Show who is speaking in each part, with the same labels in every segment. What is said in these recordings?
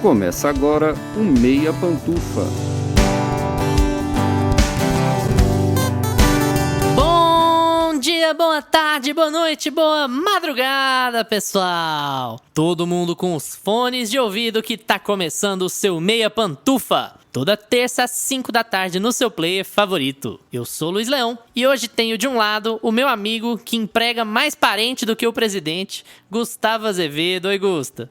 Speaker 1: Começa agora o Meia Pantufa.
Speaker 2: Bom dia, boa tarde, boa noite, boa madrugada, pessoal! Todo mundo com os fones de ouvido que tá começando o seu Meia Pantufa. Toda terça às 5 da tarde no seu player favorito. Eu sou o Luiz Leão e hoje tenho de um lado o meu amigo que emprega mais parente do que o presidente, Gustavo Azevedo. Oi, Gusta.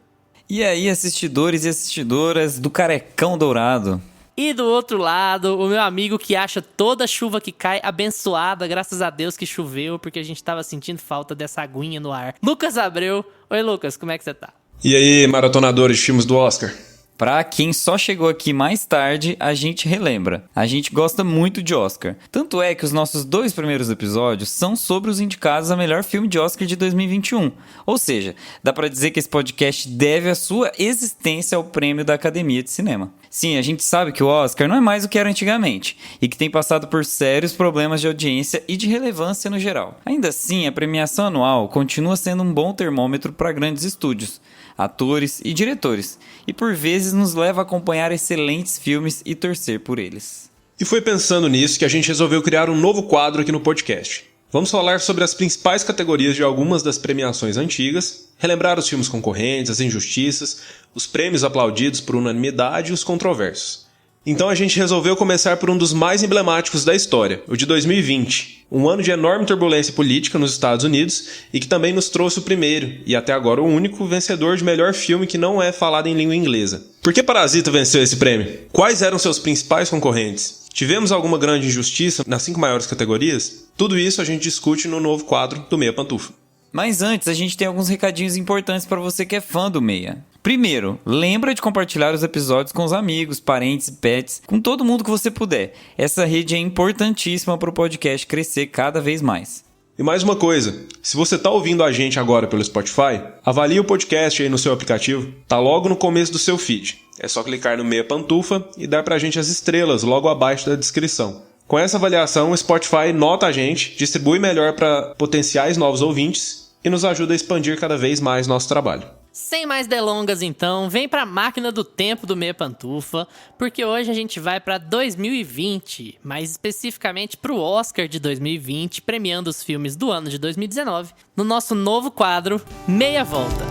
Speaker 3: E aí, assistidores e assistidoras do Carecão Dourado.
Speaker 2: E do outro lado, o meu amigo que acha toda chuva que cai abençoada, graças a Deus que choveu, porque a gente tava sentindo falta dessa aguinha no ar. Lucas Abreu. Oi, Lucas, como é que você tá?
Speaker 4: E aí, maratonadores de filmes do Oscar?
Speaker 3: Pra quem só chegou aqui mais tarde, a gente relembra. A gente gosta muito de Oscar. Tanto é que os nossos 2 primeiros episódios são sobre os indicados a melhor filme de Oscar de 2021. Ou seja, dá pra dizer que esse podcast deve a sua existência ao prêmio da Academia de Cinema. Sim, a gente sabe que o Oscar não é mais o que era antigamente e que tem passado por sérios problemas de audiência e de relevância no geral. Ainda assim, a premiação anual continua sendo um bom termômetro para grandes estúdios, atores e diretores, e por vezes nos leva a acompanhar excelentes filmes e torcer por eles.
Speaker 4: E foi pensando nisso que a gente resolveu criar um novo quadro aqui no podcast. Vamos falar sobre as principais categorias de algumas das premiações antigas, relembrar os filmes concorrentes, as injustiças, os prêmios aplaudidos por unanimidade e os controversos. Então a gente resolveu começar por um dos mais emblemáticos da história, o de 2020, um ano de enorme turbulência política nos Estados Unidos e que também nos trouxe o primeiro, e até agora o único, vencedor de melhor filme que não é falado em língua inglesa. Por que Parasita venceu esse prêmio? Quais eram seus principais concorrentes? Tivemos alguma grande injustiça nas 5 maiores categorias? Tudo isso a gente discute no novo quadro do Meia Pantufa.
Speaker 3: Mas antes, a gente tem alguns recadinhos importantes para você que é fã do Meia. Primeiro, lembra de compartilhar os episódios com os amigos, parentes e pets, com todo mundo que você puder. Essa rede é importantíssima para o podcast crescer cada vez mais.
Speaker 4: E mais uma coisa, se você está ouvindo a gente agora pelo Spotify, avalie o podcast aí no seu aplicativo, tá logo no começo do seu feed. É só clicar no Meia Pantufa e dar pra gente as estrelas logo abaixo da descrição. Com essa avaliação, o Spotify nota a gente, distribui melhor para potenciais novos ouvintes e nos ajuda a expandir cada vez mais nosso trabalho.
Speaker 2: Sem mais delongas, então, vem pra máquina do tempo do Meia Pantufa, porque hoje a gente vai pra 2020, mais especificamente pro Oscar de 2020, premiando os filmes do ano de 2019, no nosso novo quadro, Meia Volta.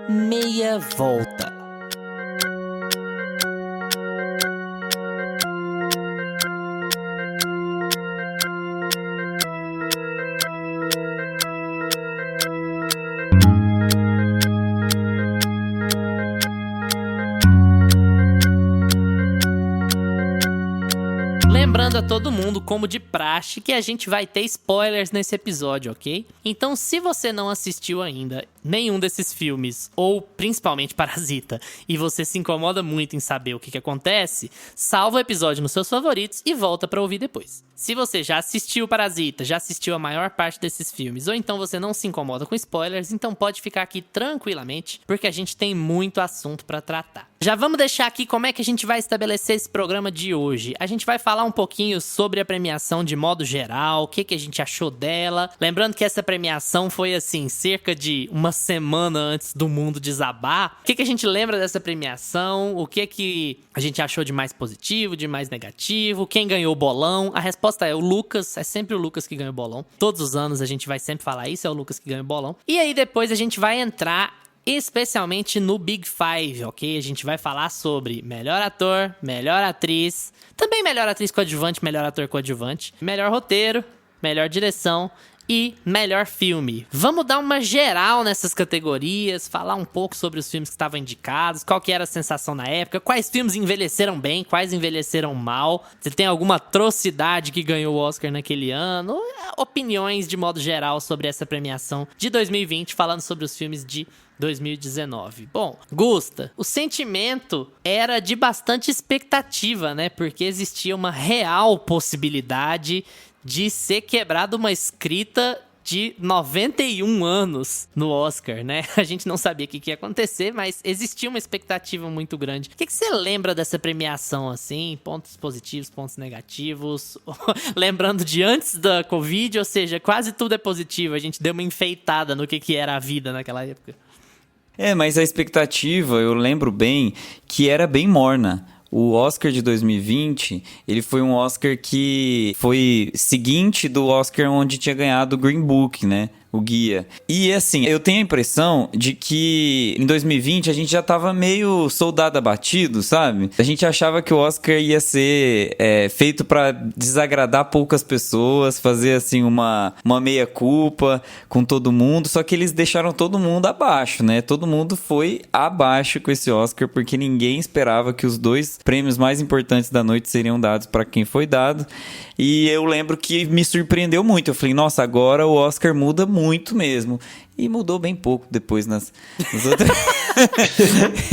Speaker 2: Meia Volta. Lembrando a todo mundo, como de praxe, que a gente vai ter spoilers nesse episódio, ok? Então, se você não assistiu ainda nenhum desses filmes, ou principalmente Parasita, e você se incomoda muito em saber o que acontece, salva o episódio nos seus favoritos e volta pra ouvir depois. Se você já assistiu Parasita, já assistiu a maior parte desses filmes, ou então você não se incomoda com spoilers, então pode ficar aqui tranquilamente, porque a gente tem muito assunto pra tratar. Já vamos deixar aqui como é que a gente vai estabelecer esse programa de hoje. A gente vai falar um pouquinho sobre a premiação de modo geral, o que a gente achou dela. Lembrando que essa premiação foi assim, cerca de uma semana antes do mundo desabar. O que a gente lembra dessa premiação? O que a gente achou de mais positivo, de mais negativo? Quem ganhou o bolão? A resposta é o Lucas, é sempre o Lucas que ganha o bolão. Todos os anos a gente vai sempre falar isso, é o Lucas que ganha o bolão. E aí depois a gente vai entrar especialmente no Big Five, ok? A gente vai falar sobre melhor ator, melhor atriz, também melhor atriz coadjuvante, melhor ator coadjuvante, melhor roteiro, melhor direção e melhor filme. Vamos dar uma geral nessas categorias, falar um pouco sobre os filmes que estavam indicados, qual que era a sensação na época, quais filmes envelheceram bem, quais envelheceram mal, se tem alguma atrocidade que ganhou o Oscar naquele ano, opiniões de modo geral sobre essa premiação de 2020, falando sobre os filmes de 2019. Bom, Gusta, o sentimento era de bastante expectativa, né? Porque existia uma real possibilidade de ser quebrada uma escrita de 91 anos no Oscar, né? A gente não sabia o que ia acontecer, mas existia uma expectativa muito grande. O que você lembra dessa premiação, assim? Pontos positivos, pontos negativos? Lembrando de antes da Covid, ou seja, quase tudo é positivo. A gente deu uma enfeitada no que era a vida naquela época.
Speaker 3: Mas a expectativa, eu lembro bem, que era bem morna. O Oscar de 2020, ele foi um Oscar que foi seguinte do Oscar onde tinha ganhado o Green Book, né? O guia. E assim, eu tenho a impressão de que em 2020 a gente já tava meio soldado abatido, sabe? A gente achava que o Oscar ia ser feito pra desagradar poucas pessoas, fazer assim uma meia-culpa com todo mundo, só que eles deixaram todo mundo abaixo, né? Todo mundo foi abaixo com esse Oscar, porque ninguém esperava que os 2 prêmios mais importantes da noite seriam dados pra quem foi dado. E eu lembro que me surpreendeu muito. Eu falei, nossa, agora o Oscar muda muito mesmo. E mudou bem pouco depois nas outras.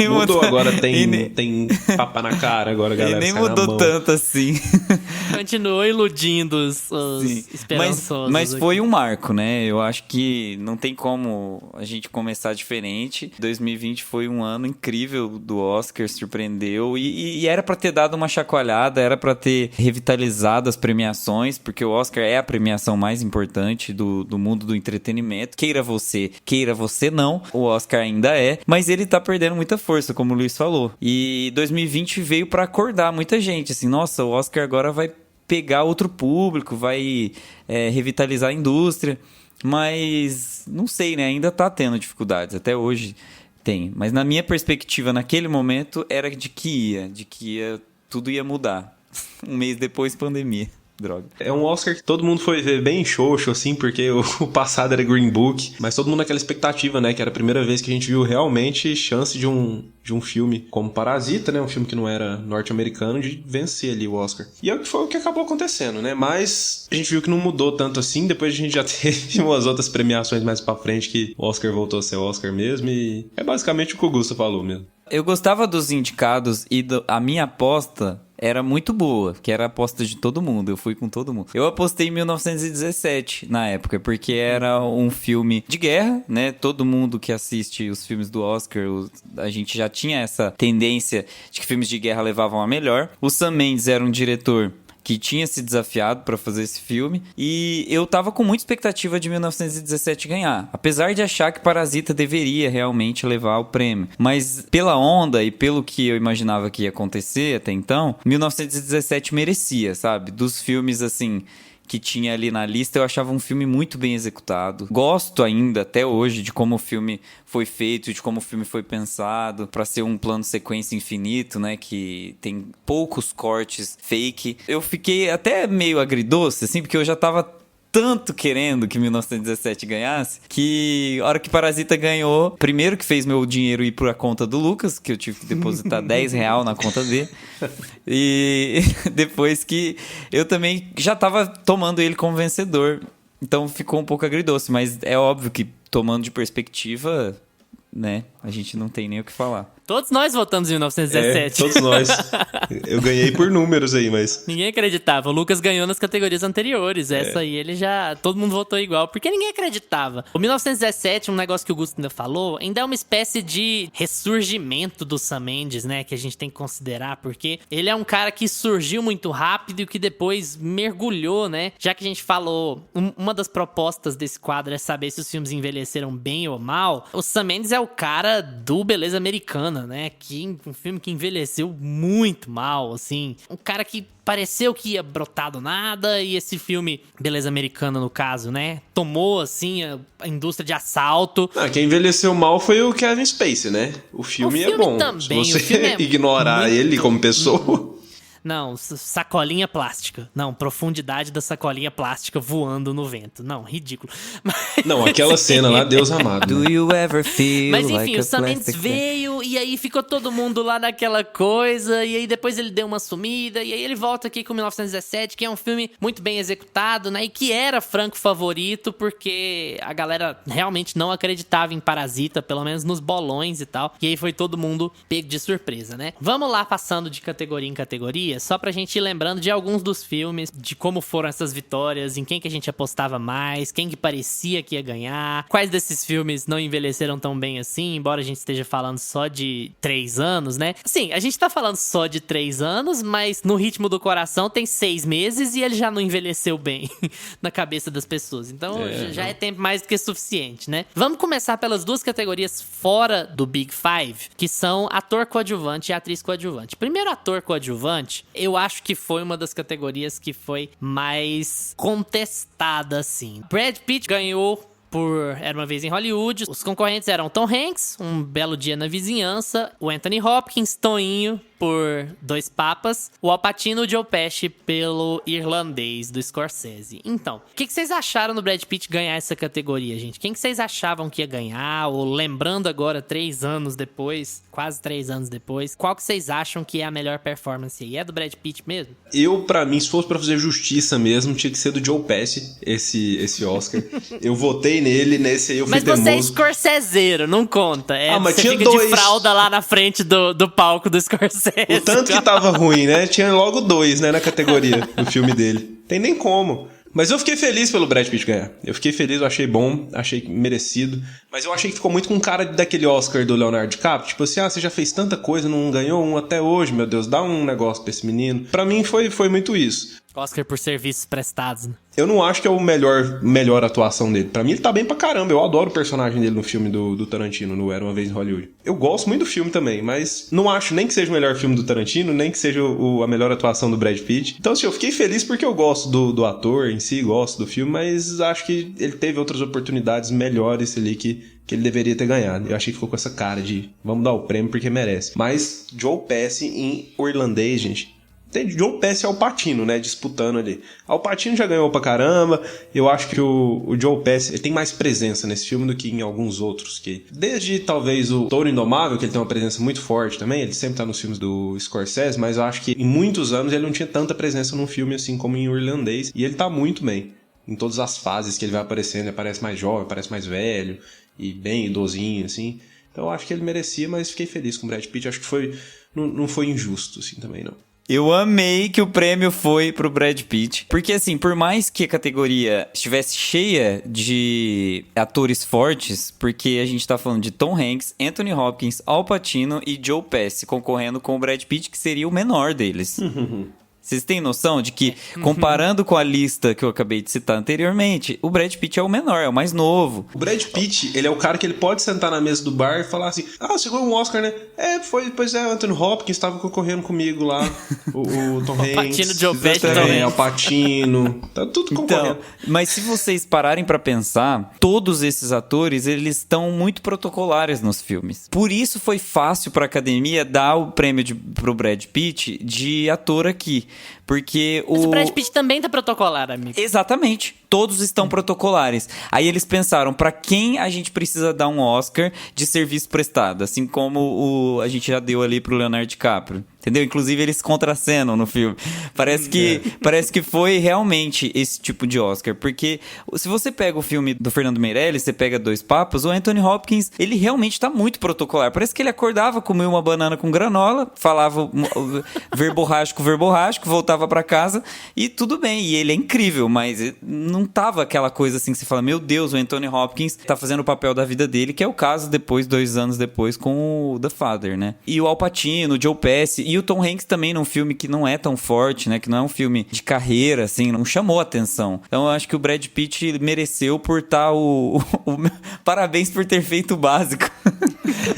Speaker 4: Mudou, agora tem papa na cara, agora a galera
Speaker 3: e nem
Speaker 4: sai
Speaker 3: mudou
Speaker 4: na mão.
Speaker 3: tanto assim.
Speaker 2: Continuou iludindo os esperançosos.
Speaker 3: Mas foi um marco, né? Eu acho que não tem como a gente começar diferente. 2020 foi um ano incrível do Oscar, surpreendeu. E era pra ter dado uma chacoalhada, era pra ter revitalizado as premiações, porque o Oscar é a premiação mais importante do mundo do entretenimento. Queira você não, o Oscar ainda é, mas ele tá perdendo muita força, como o Luiz falou. E 2020 veio pra acordar muita gente, assim, nossa, o Oscar agora vai pegar outro público, vai revitalizar a indústria, mas não sei, né, ainda tá tendo dificuldades, até hoje tem, mas na minha perspectiva, naquele momento, era de que tudo ia mudar. Um mês depois, pandemia. Droga.
Speaker 4: É um Oscar que todo mundo foi ver bem xoxo, assim, porque o passado era Green Book, mas todo mundo naquela expectativa, né, que era a primeira vez que a gente viu realmente chance de um filme como Parasita, né, um filme que não era norte-americano, de vencer ali o Oscar. E foi o que acabou acontecendo, né, mas a gente viu que não mudou tanto assim, depois a gente já teve umas outras premiações mais pra frente que o Oscar voltou a ser o Oscar mesmo, e é basicamente o que o Gusta falou mesmo.
Speaker 3: Eu gostava dos indicados e a minha aposta era muito boa, que era a aposta de todo mundo, eu fui com todo mundo. Eu apostei em 1917 na época, porque era um filme de guerra, né? Todo mundo que assiste os filmes do Oscar, a gente já tinha essa tendência de que filmes de guerra levavam a melhor. O Sam Mendes era um diretor que tinha se desafiado para fazer esse filme, e eu tava com muita expectativa de 1917 ganhar, apesar de achar que Parasita deveria realmente levar o prêmio, mas pela onda e pelo que eu imaginava que ia acontecer até então, 1917 merecia, sabe? Dos filmes assim que tinha ali na lista, eu achava um filme muito bem executado. Gosto ainda, até hoje, de como o filme foi feito, de como o filme foi pensado, pra ser um plano sequência infinito, né, que tem poucos cortes fake. Eu fiquei até meio agridoce, assim, porque eu já tava tanto querendo que 1917 ganhasse, que a hora que Parasita ganhou, primeiro que fez meu dinheiro ir pra conta do Lucas, que eu tive que depositar R$10 na conta dele, e depois que eu também já tava tomando ele como vencedor, então ficou um pouco agridoce, mas é óbvio que tomando de perspectiva, né, a gente não tem nem o que falar.
Speaker 2: Todos nós votamos em 1917.
Speaker 4: Todos nós. Eu ganhei por números aí, mas...
Speaker 2: Ninguém acreditava. O Lucas ganhou nas categorias anteriores. Essa aí ele já... Todo mundo votou igual, porque ninguém acreditava. O 1917, um negócio que o Gusto ainda falou, ainda é uma espécie de ressurgimento do Sam Mendes, né? Que a gente tem que considerar, porque ele é um cara que surgiu muito rápido e que depois mergulhou, né? Já que a gente falou... Uma das propostas desse quadro é saber se os filmes envelheceram bem ou mal. O Sam Mendes é o cara do Beleza Americana, né? Um filme que envelheceu muito mal, assim. Um cara que pareceu que ia brotar do nada, e esse filme, Beleza Americana no caso, né? Tomou, assim, a indústria de assalto.
Speaker 4: Quem envelheceu mal foi o Kevin Spacey, né? O filme é bom.
Speaker 2: Também,
Speaker 4: se você ignorar ele como pessoa...
Speaker 2: Não, sacolinha plástica. Não, profundidade da sacolinha plástica voando no vento. Não, ridículo. Mas,
Speaker 4: não, aquela cena lá, Deus amado.
Speaker 3: Do you ever feel
Speaker 2: Mas enfim,
Speaker 3: like
Speaker 2: o Sam Mendes veio e aí ficou todo mundo lá naquela coisa, e aí depois ele deu uma sumida, e aí ele volta aqui com 1917, que é um filme muito bem executado, né? E que era franco favorito, porque a galera realmente não acreditava em Parasita, pelo menos nos bolões e tal. E aí foi todo mundo pego de surpresa, né? Vamos lá, passando de categoria em categoria. categoria, só pra gente ir lembrando de alguns dos filmes, de como foram essas vitórias, em quem que a gente apostava mais, quem que parecia que ia ganhar, quais desses filmes não envelheceram tão bem assim, embora a gente esteja falando só de 3 anos, né? Sim, a gente tá falando só de 3 anos, mas no ritmo do coração tem 6 meses e ele já não envelheceu bem na cabeça das pessoas. Então já é tempo mais do que suficiente, né? Vamos começar pelas duas categorias fora do Big Five, que são ator coadjuvante e atriz coadjuvante. Primeiro, ator coadjuvante, eu acho que foi uma das categorias que foi mais contestada, assim. Brad Pitt ganhou por Era Uma Vez em Hollywood. Os concorrentes eram Tom Hanks, Um Belo Dia na Vizinhança, o Anthony Hopkins, Toinho, por Dois Papas, o Al Pacino e o Joe Pesci pelo Irlandês, do Scorsese. Então, o que vocês acharam do Brad Pitt ganhar essa categoria, gente? Quem que vocês achavam que ia ganhar? Ou lembrando agora, 3 anos depois, quase 3 anos depois, qual que vocês acham que é a melhor performance aí? É do Brad Pitt mesmo?
Speaker 4: Pra mim, se fosse pra fazer justiça mesmo, tinha que ser do Joe Pesci, esse Oscar. Eu votei nele, nesse aí eu fui teimoso.
Speaker 2: Mas você é Scorseseiro, não conta.
Speaker 4: Mas
Speaker 2: você
Speaker 4: tinha
Speaker 2: fica
Speaker 4: dois.
Speaker 2: De fralda lá na frente do palco do Scorsese.
Speaker 4: O tanto que tava ruim, né? Tinha logo 2, né, na categoria do filme dele. Tem nem como. Mas eu fiquei feliz pelo Brad Pitt ganhar. Eu fiquei feliz, eu achei bom, achei merecido. Mas eu achei que ficou muito com cara daquele Oscar do Leonardo DiCaprio. Tipo assim, você já fez tanta coisa, não ganhou um até hoje, meu Deus, dá um negócio pra esse menino. Pra mim foi muito isso.
Speaker 2: Oscar por serviços prestados, né?
Speaker 4: Eu não acho que é o melhor atuação dele. Pra mim, ele tá bem pra caramba. Eu adoro o personagem dele no filme do Tarantino, no Era Uma Vez em Hollywood. Eu gosto muito do filme também, mas não acho nem que seja o melhor filme do Tarantino, nem que seja a melhor atuação do Brad Pitt. Então, assim, eu fiquei feliz porque eu gosto do ator em si, gosto do filme, mas acho que ele teve outras oportunidades melhores ali que ele deveria ter ganhado. Eu achei que ficou com essa cara de vamos dar o prêmio porque merece. Mas Joe Pesci em O Irlandês, gente... Tem Joe Pesci e Al Pacino, né, disputando ali. Al Pacino já ganhou pra caramba. Eu acho que o Joe Pesci ele tem mais presença nesse filme do que em alguns outros. Que desde talvez o Touro Indomável, que ele tem uma presença muito forte também. Ele sempre tá nos filmes do Scorsese, mas eu acho que em muitos anos ele não tinha tanta presença num filme assim como em O Irlandês. E ele tá muito bem. Em todas as fases que ele vai aparecendo, ele parece mais jovem, parece mais velho. E bem idosinho, assim. Então eu acho que ele merecia, mas fiquei feliz com o Brad Pitt. Acho que não foi injusto, assim, também, não.
Speaker 3: Eu amei que o prêmio foi pro Brad Pitt. Porque, assim, por mais que a categoria estivesse cheia de atores fortes, porque a gente tá falando de Tom Hanks, Anthony Hopkins, Al Pacino e Joe Pesci concorrendo com o Brad Pitt, que seria o menor deles. Vocês têm noção de que, comparando com a lista que eu acabei de citar anteriormente, o Brad Pitt é o menor, é o mais novo.
Speaker 4: O Brad Pitt, ele é o cara que ele pode sentar na mesa do bar e falar assim, você ganhou um Oscar, né? Pois é, o Anthony Hopkins estava concorrendo comigo lá, o Tom Hanks.
Speaker 2: O Pacino, Joe Pesci também.
Speaker 4: O Pacino, tá tudo concorrendo.
Speaker 3: Então, mas se vocês pararem pra pensar, todos esses atores, eles estão muito protocolares nos filmes. Por isso foi fácil pra academia dar o prêmio pro Brad Pitt de ator aqui. Porque
Speaker 2: Mas o Brad Pitt também tá protocolar, amigo.
Speaker 3: Exatamente. Todos estão protocolares. Aí eles pensaram, pra quem a gente precisa dar um Oscar de serviço prestado? Assim como a gente já deu ali pro Leonardo DiCaprio. Entendeu? Inclusive eles contracenam no filme. Parece que foi realmente esse tipo de Oscar. Porque se você pega o filme do Fernando Meirelles, você pega Dois Papas, o Anthony Hopkins, ele realmente tá muito protocolar. Parece que ele acordava, comia uma banana com granola, falava verborrágico, voltava pra casa e tudo bem. E ele é incrível, mas não tava aquela coisa assim que você fala, meu Deus, o Anthony Hopkins tá fazendo o papel da vida dele, que é o caso depois, 2 anos depois, com o The Father, né? E o Al Pacino, o Joe Pesci e o Tom Hanks também num filme que não é tão forte, né? Que não é um filme de carreira, assim, não chamou atenção. Então eu acho que o Brad Pitt mereceu por estar Parabéns por ter feito o básico.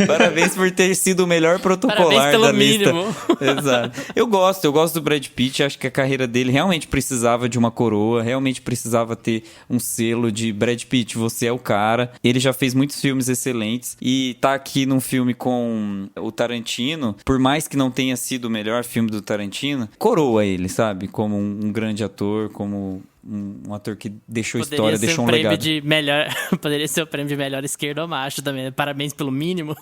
Speaker 3: Parabéns por ter sido o melhor protocolar da lista.
Speaker 2: Mínimo.
Speaker 3: Exato. Eu gosto do Brad Pitt, acho que a carreira dele realmente precisava de uma coroa, realmente precisava ter um selo de Brad Pitt, você é o cara. Ele já fez muitos filmes excelentes e tá aqui num filme com o Tarantino, por mais que não tenha sido o melhor filme do Tarantino, coroa ele, sabe? Como um grande ator, como um ator que deixou
Speaker 2: Poderia
Speaker 3: história,
Speaker 2: ser
Speaker 3: deixou um
Speaker 2: prêmio
Speaker 3: legado.
Speaker 2: de melhor. Poderia ser o prêmio de melhor esquerdo macho também. Parabéns pelo mínimo.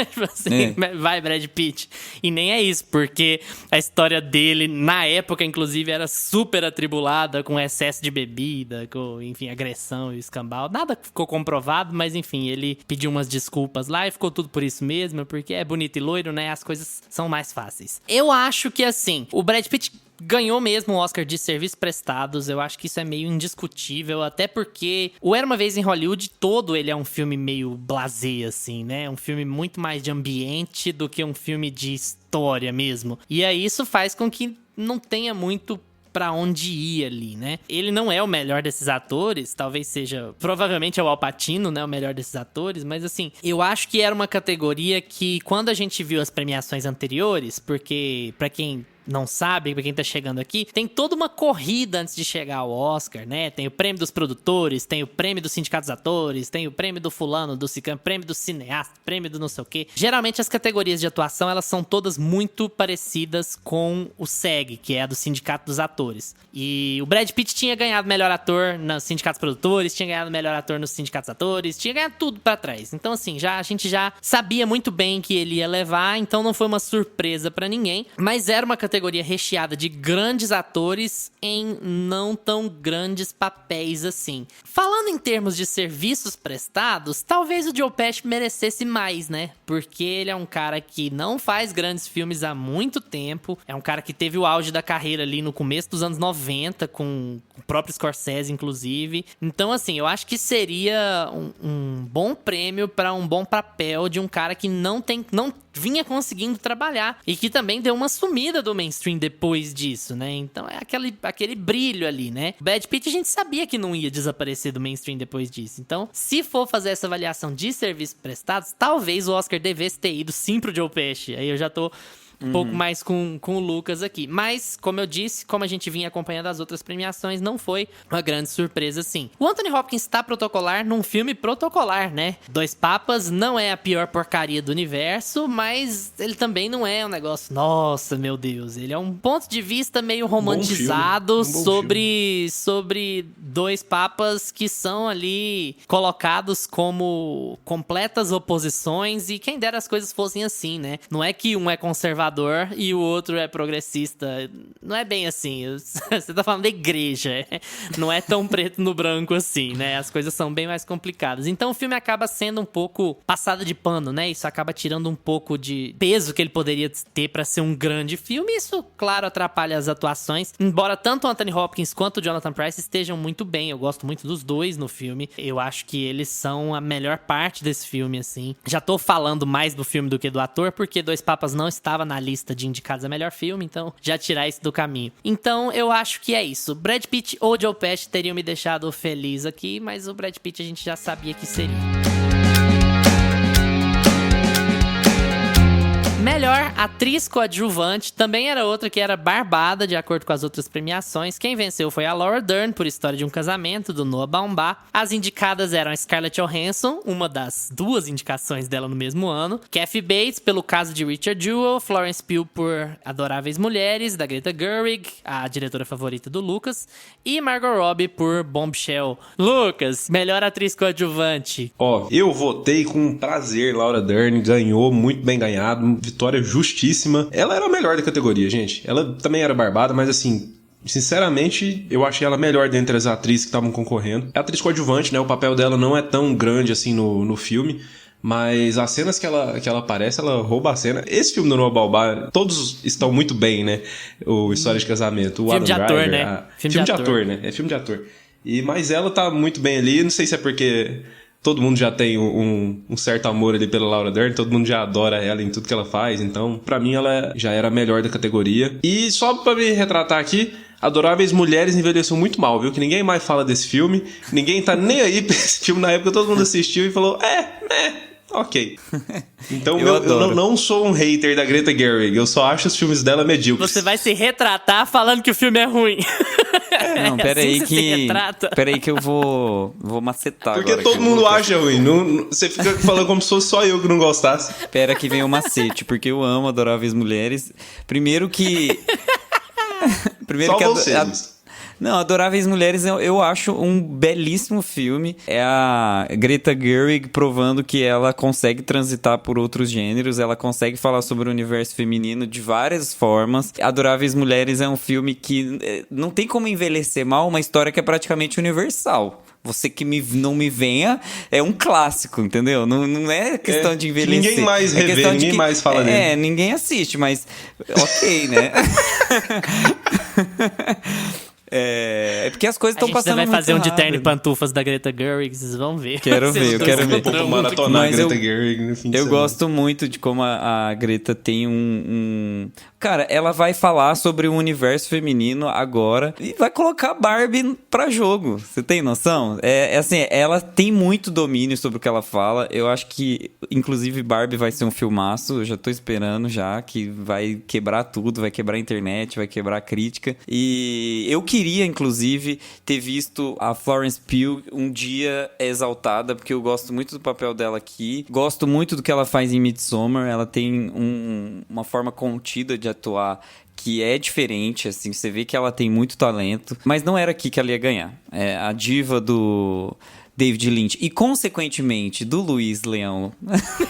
Speaker 2: Tipo assim, vai, Brad Pitt. E nem é isso, porque a história dele, na época, inclusive, era super atribulada, com excesso de bebida, com, enfim, agressão e escambau. Nada ficou comprovado, mas enfim, ele pediu umas desculpas lá e ficou tudo por isso mesmo, porque é bonito e loiro, né? As coisas são mais fáceis. Eu acho que, assim, o Brad Pitt ganhou mesmo o Oscar de Serviços Prestados. Eu acho que isso é meio indiscutível, até porque o Era Uma Vez em Hollywood todo ele é um filme meio blasé, assim, né? Um filme muito mais de ambiente do que um filme de história mesmo. E aí isso faz com que não tenha muito pra onde ir ali, né? Ele não é o melhor desses atores, talvez seja, provavelmente é o Al Pacino, né, o melhor desses atores, mas assim, eu acho que era uma categoria que quando a gente viu as premiações anteriores, porque pra quem não sabe, pra quem tá chegando aqui, tem toda uma corrida antes de chegar ao Oscar, né? Tem o prêmio dos produtores, tem o prêmio do sindicato dos atores, tem o prêmio do fulano, do ciclano, prêmio do cineasta, prêmio do não sei o quê. Geralmente as categorias de atuação, elas são todas muito parecidas com o SEG, que é a do sindicato dos atores. E o Brad Pitt tinha ganhado melhor ator nos sindicatos produtores, tinha ganhado melhor ator nos sindicatos atores, tinha ganhado tudo pra trás. Então assim, a gente já sabia muito bem que ele ia levar, então não foi uma surpresa pra ninguém, mas era uma categoria recheada de grandes atores em não tão grandes papéis assim. Falando em termos de serviços prestados, talvez o Joe Pesci merecesse mais, né? Porque ele é um cara que não faz grandes filmes há muito tempo, é um cara que teve o auge da carreira ali no começo dos anos 90, com o próprio Scorsese, inclusive. Então, assim, eu acho que seria um bom prêmio para um bom papel de um cara que não vinha conseguindo trabalhar e que também deu uma sumida do mainstream depois disso, né? Então é aquele brilho ali, né? O Brad Pitt a gente sabia que não ia desaparecer do mainstream depois disso. Então, se for fazer essa avaliação de serviços prestados, talvez o Oscar devesse ter ido sim pro Joe Pesci. Aí eu já tô um pouco mais com o Lucas aqui. Mas, como eu disse, como a gente vinha acompanhando as outras premiações, não foi uma grande surpresa, assim. O Anthony Hopkins tá protocolar num filme protocolar, né? Dois Papas não é a pior porcaria do universo, mas ele também não é um negócio, nossa, meu Deus. Ele é um ponto de vista meio romantizado sobre dois papas que são ali colocados como completas oposições, e quem dera as coisas fossem assim, né? Não é que um é conservador e o outro é progressista. Não é bem assim. Você tá falando da igreja. Não é tão preto no branco assim, né? As coisas são bem mais complicadas. Então o filme acaba sendo um pouco passado de pano, né? Isso acaba tirando um pouco de peso que ele poderia ter pra ser um grande filme. Isso, claro, atrapalha as atuações. Embora tanto o Anthony Hopkins quanto o Jonathan Pryce estejam muito bem. Eu gosto muito dos dois no filme. Eu acho que eles são a melhor parte desse filme, assim. Já tô falando mais do filme do que do ator, porque Dois Papas não estava na lista de indicados a melhor filme, então já tirar isso do caminho. Então eu acho que é isso. Brad Pitt ou Joe Pesci teriam me deixado feliz aqui, mas o Brad Pitt a gente já sabia que seria. Melhor atriz coadjuvante também era outra que era barbada, de acordo com as outras premiações. Quem venceu foi a Laura Dern, por História de um Casamento, do Noah Baumbach. As indicadas eram a Scarlett Johansson, uma das duas indicações dela no mesmo ano. Kathy Bates, pelo Caso de Richard Jewell. Florence Pugh, por Adoráveis Mulheres, da Greta Gerwig, a diretora favorita do Lucas. E Margot Robbie, por Bombshell. Lucas, melhor atriz coadjuvante.
Speaker 4: Eu votei com prazer. Laura Dern ganhou, muito bem ganhado. Vitória justíssima. Ela era a melhor da categoria, gente. Ela também era barbada, mas assim, sinceramente, eu achei ela melhor dentre as atrizes que estavam concorrendo. É atriz coadjuvante, né? O papel dela não é tão grande assim no filme, mas as cenas que ela aparece, ela rouba a cena. Esse filme do Noah Baumbach, todos estão muito bem, né? O História de Casamento, o
Speaker 2: filme
Speaker 4: Adam
Speaker 2: de ator,
Speaker 4: Driver,
Speaker 2: né?
Speaker 4: Filme de ator, né? É filme de ator. Mas ela tá muito bem ali, não sei se é porque todo mundo já tem um certo amor ali pela Laura Dern, todo mundo já adora ela em tudo que ela faz, então pra mim ela já era a melhor da categoria. E só pra me retratar aqui, Adoráveis Mulheres envelheceu muito mal, viu? Que ninguém mais fala desse filme, ninguém tá nem aí pra esse filme. Na época todo mundo assistiu e falou, ok. Então eu não sou um hater da Greta Gerwig, eu só acho os filmes dela medíocres.
Speaker 2: Você vai se retratar falando que o filme é ruim.
Speaker 3: Não, peraí que eu vou macetar
Speaker 4: porque
Speaker 3: agora.
Speaker 4: Porque todo mundo acha ruim. Você fica falando como se fosse só eu que não gostasse.
Speaker 3: Pera que vem o macete, porque eu amo Adoráveis Mulheres. Primeiro que...
Speaker 4: Só vocês.
Speaker 3: Não, Adoráveis Mulheres eu acho um belíssimo filme. É a Greta Gerwig provando que ela consegue transitar por outros gêneros, ela consegue falar sobre o universo feminino de várias formas. Adoráveis Mulheres é um filme que não tem como envelhecer mal, uma história que é praticamente universal. Você que não me venha, é um clássico, entendeu? Não é questão de envelhecer.
Speaker 4: Ninguém mais revê, ninguém mais fala dele.
Speaker 3: Ninguém assiste, mas ok, né? É porque as coisas estão passando muito
Speaker 2: rápido. A gente vai fazer um de terno e
Speaker 3: rápido.
Speaker 2: pantufas da Greta Gerwig, vocês vão ver.
Speaker 3: Quero ver, eu quero ver.
Speaker 4: Vou maratonar a
Speaker 3: Mas
Speaker 4: Greta Gerwig no fim de
Speaker 3: Eu
Speaker 4: semana.
Speaker 3: gosto muito de como a Greta tem Cara, ela vai falar sobre o universo feminino agora e vai colocar Barbie pra jogo. Você tem noção? Assim, ela tem muito domínio sobre o que ela fala. Eu acho que, inclusive, Barbie vai ser um filmaço. Eu já tô esperando já, que vai quebrar tudo, vai quebrar a internet, vai quebrar a crítica. E eu queria, inclusive, ter visto a Florence Pugh um dia exaltada, porque eu gosto muito do papel dela aqui. Gosto muito do que ela faz em Midsommar. Ela tem uma forma contida de atuar que é diferente, assim, você vê que ela tem muito talento, mas não era aqui que ela ia ganhar. A diva do David Lynch e, consequentemente, do Luiz Leão,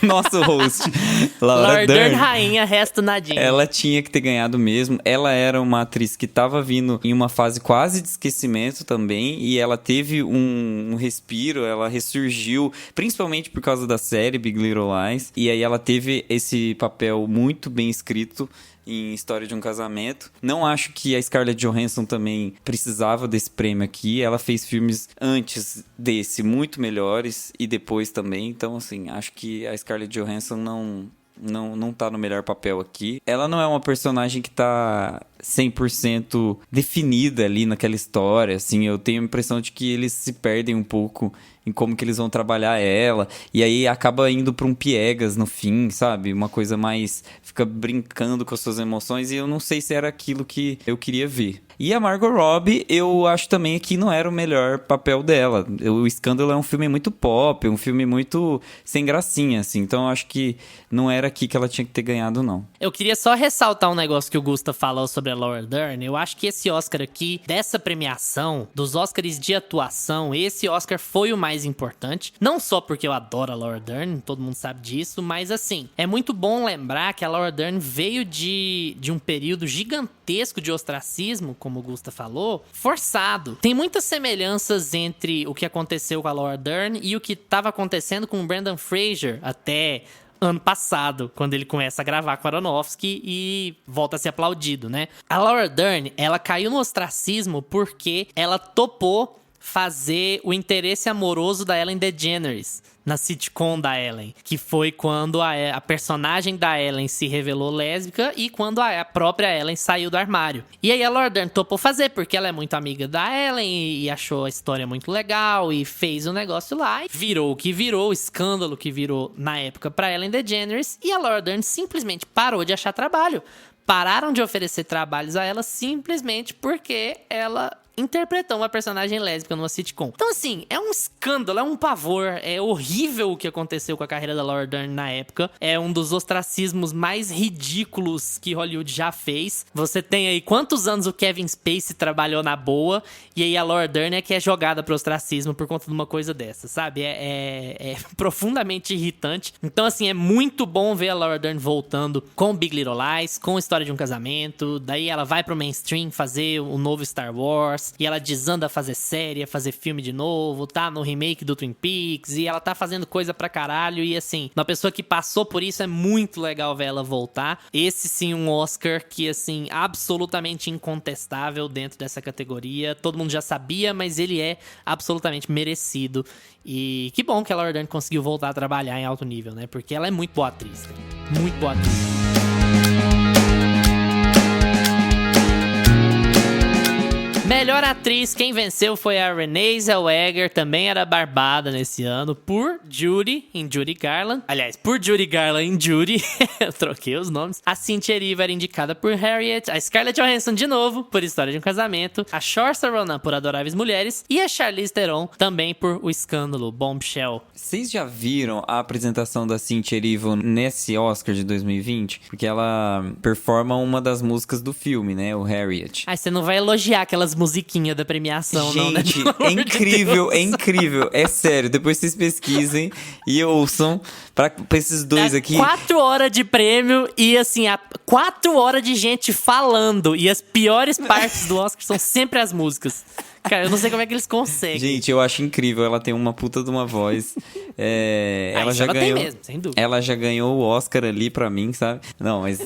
Speaker 3: nosso host, Laura Dern,
Speaker 2: rainha, resto nadinha.
Speaker 3: ela tinha que ter ganhado mesmo. Ela era uma atriz que estava vindo em uma fase quase de esquecimento também, e ela teve um respiro, ela ressurgiu, principalmente por causa da série Big Little Lies, e aí ela teve esse papel muito bem escrito em História de um Casamento. Não acho que a Scarlett Johansson também precisava desse prêmio aqui. Ela fez filmes antes desse muito melhores e depois também. Então, assim, acho que a Scarlett Johansson não tá no melhor papel aqui. Ela não é uma personagem que tá 100% definida ali naquela história, assim. Eu tenho a impressão de que eles se perdem um pouco em como que eles vão trabalhar ela, e aí acaba indo pra um piegas no fim, sabe? Uma coisa mais... fica brincando com as suas emoções, e eu não sei se era aquilo que eu queria ver. E a Margot Robbie, eu acho também que não era o melhor papel dela. O Escândalo é um filme muito pop, um filme muito sem gracinha, assim. Então eu acho que não era aqui que ela tinha que ter ganhado, não.
Speaker 2: Eu queria só ressaltar um negócio que o Gusta falou sobre a Laura Dern. Eu acho que esse Oscar aqui, dessa premiação, dos Oscars de atuação, esse Oscar foi o mais importante. Não só porque eu adoro a Laura Dern, todo mundo sabe disso, mas assim, é muito bom lembrar que a Laura Dern veio de um período gigantesco de ostracismo, como o Gusta falou, forçado. Tem muitas semelhanças entre o que aconteceu com a Laura Dern e o que estava acontecendo com o Brendan Fraser até ano passado, quando ele começa a gravar com Aronofsky e volta a ser aplaudido, né? A Laura Dern, ela caiu no ostracismo porque ela topou fazer o interesse amoroso da Ellen DeGeneres na sitcom da Ellen, que foi quando a personagem da Ellen se revelou lésbica e quando a própria Ellen saiu do armário. E aí a Laura Dern topou fazer, porque ela é muito amiga da Ellen e achou a história muito legal e fez o negócio lá e virou o que virou, o escândalo que virou na época pra Ellen DeGeneres, e a Laura Dern simplesmente parou de achar trabalho. Pararam de oferecer trabalhos a ela simplesmente porque ela interpretou uma personagem lésbica numa sitcom. Então, assim, é um escândalo, é um pavor, é horrível o que aconteceu com a carreira da Laura Dern na época. É um dos ostracismos mais ridículos que Hollywood já fez. Você tem aí quantos anos o Kevin Spacey trabalhou na boa, e aí a Laura Dern é que é jogada pro ostracismo por conta de uma coisa dessa, sabe? É profundamente irritante. Então, assim, é muito bom ver a Laura Dern voltando com Big Little Lies, com História de um Casamento. Daí ela vai pro mainstream fazer o novo Star Wars, e ela desanda a fazer série, a fazer filme de novo, tá no remake do Twin Peaks, e ela tá fazendo coisa pra caralho, e assim, uma pessoa que passou por isso, é muito legal ver ela voltar. Esse sim, um Oscar que, assim, absolutamente incontestável dentro dessa categoria. Todo mundo já sabia, mas ele é absolutamente merecido. E que bom que a Laura Dern conseguiu voltar a trabalhar em alto nível, né? Porque ela é muito boa atriz, né? Muito boa atriz. Melhor atriz, quem venceu foi a Renée Zellweger, também era barbada nesse ano, por Judy, em Judy Garland. Aliás, por Judy Garland em Judy, eu troquei os nomes. A Cynthia Erivo era indicada por Harriet, a Scarlett Johansson de novo, por História de um Casamento, a Saoirse Ronan por Adoráveis Mulheres e a Charlize Theron também por O Escândalo, Bombshell.
Speaker 3: Vocês já viram a apresentação da Cynthia Erivo nesse Oscar de 2020? Porque ela performa uma das músicas do filme, né? O Harriet.
Speaker 2: Aí você não vai elogiar aquelas musiquinhas da premiação, não, né?
Speaker 3: Gente,
Speaker 2: Pelo
Speaker 3: é
Speaker 2: amor de
Speaker 3: incrível,
Speaker 2: Deus.
Speaker 3: é incrível. É sério, depois vocês pesquisem e ouçam pra esses dois aqui.
Speaker 2: 4 horas de prêmio e, assim, 4 horas de gente falando. E as piores partes do Oscar são sempre as músicas. Cara, eu não sei como é que eles conseguem.
Speaker 3: Gente, eu acho incrível. Ela tem uma puta de uma voz. Ela
Speaker 2: isso
Speaker 3: já
Speaker 2: ela tem
Speaker 3: ganhou.
Speaker 2: mesmo, sem dúvida.
Speaker 3: Ela já ganhou o Oscar ali pra mim, sabe? Não, mas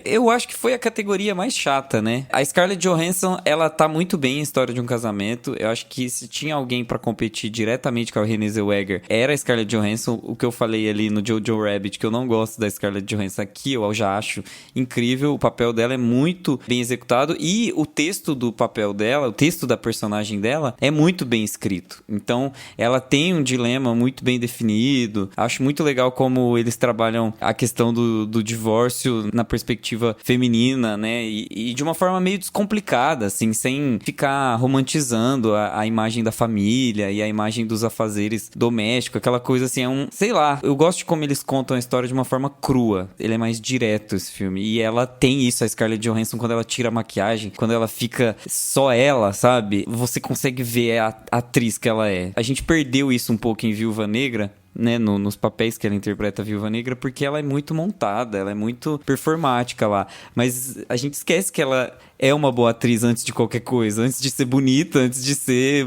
Speaker 3: eu acho que foi a categoria mais chata, né? A Scarlett Johansson, ela tá muito bem em História de um Casamento. Eu acho que se tinha alguém pra competir diretamente com a Renée Zellweger, era a Scarlett Johansson. O que eu falei ali no Jojo Rabbit, que eu não gosto da Scarlett Johansson aqui, eu já acho incrível. O papel dela é muito bem executado e o texto do papel dela, o texto da personagem dela é muito bem escrito. Então, ela tem um dilema muito bem definido. Acho muito legal como eles trabalham a questão do divórcio na perspectiva feminina, né? E de uma forma meio descomplicada, assim, sem ficar romantizando a imagem da família e a imagem dos afazeres domésticos, aquela coisa assim, sei lá, eu gosto de como eles contam a história de uma forma crua. Ele é mais direto, esse filme. E ela tem isso, a Scarlett Johansson, quando ela tira a maquiagem, quando ela fica só ela, sabe? Você consegue ver a atriz que ela é. A gente perdeu isso um pouco em Viúva Negra, né, nos papéis que ela interpreta a Viúva Negra, porque ela é muito montada, ela é muito performática lá. Mas a gente esquece que ela é uma boa atriz antes de qualquer coisa, antes de ser bonita, antes de ser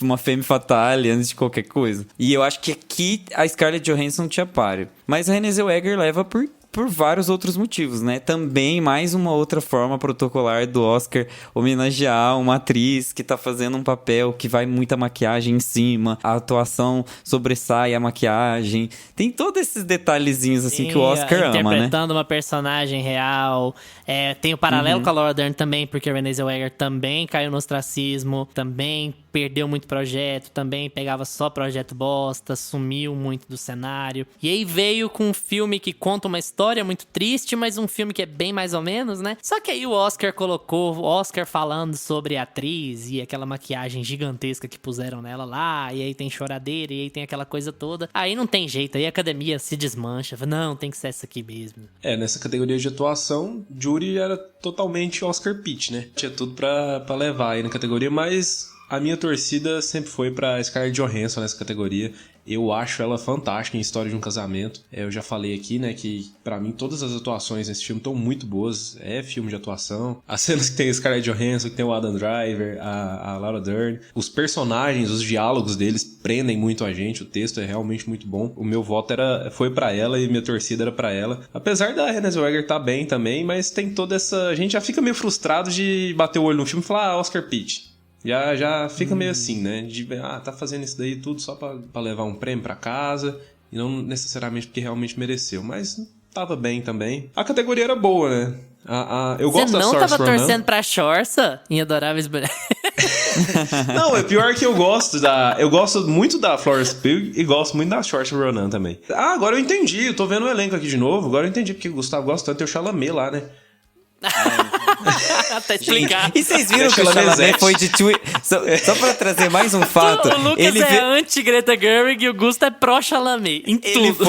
Speaker 3: uma femme fatale, antes de qualquer coisa. E eu acho que aqui a Scarlett Johansson tinha páreo. Mas a Renée Zellweger leva por vários outros motivos, né? Também mais uma outra forma protocolar do Oscar homenagear uma atriz que tá fazendo um papel que vai muita maquiagem em cima, a atuação sobressai a maquiagem. Tem todos esses detalhezinhos assim que o Oscar ama, né?
Speaker 2: Interpretando uma personagem real. Tem o paralelo com a Laura Dern também, porque a Renée Zellweger também caiu no ostracismo, também perdeu muito projeto, também pegava só projeto bosta, sumiu muito do cenário. E aí veio com um filme que conta uma história muito triste, mas um filme que é bem mais ou menos, né? Só que aí o Oscar colocou, o Oscar falando sobre a atriz e aquela maquiagem gigantesca que puseram nela lá, e aí tem choradeira, e aí tem aquela coisa toda. Aí não tem jeito, aí a academia se desmancha. Não, tem que ser essa aqui mesmo.
Speaker 4: Nessa categoria de atuação, Jury era totalmente Oscar pitch, né? Tinha tudo pra levar aí na categoria, mas a minha torcida sempre foi pra Scarlett Johansson nessa categoria. Eu acho ela fantástica em História de um Casamento. Eu já falei aqui, né, que pra mim todas as atuações nesse filme estão muito boas. É filme de atuação. As cenas que tem a Scarlett Johansson, que tem o Adam Driver, a Laura Dern. Os personagens, os diálogos deles prendem muito a gente. O texto é realmente muito bom. O meu voto foi pra ela e minha torcida era pra ela. Apesar da Renée Zellweger tá bem também, mas tem toda essa... A gente já fica meio frustrado de bater o olho no filme e falar, Oscar Pitch. Já fica meio assim, né? Tá fazendo isso daí tudo só pra levar um prêmio pra casa. E não necessariamente porque realmente mereceu. Mas tava bem também. A categoria era boa, né? Eu gosto da Saoirse Ronan.
Speaker 2: Você não tava torcendo pra Shorsa em Adoráveis Bonecas?
Speaker 4: Não, é pior que eu gosto muito da Florence Pugh e gosto muito da Saoirse Ronan também. Agora eu entendi. Eu tô vendo o elenco aqui de novo. Agora eu entendi porque o Gustavo gosta tanto. Tem o Chalamet lá, né?
Speaker 2: Tá explicado.
Speaker 3: E vocês viram que o Chalamet foi de só pra trazer mais um fato.
Speaker 2: O Lucas é anti-Greta Gerwig e o Gusto é pró-Chalamet. Em tudo.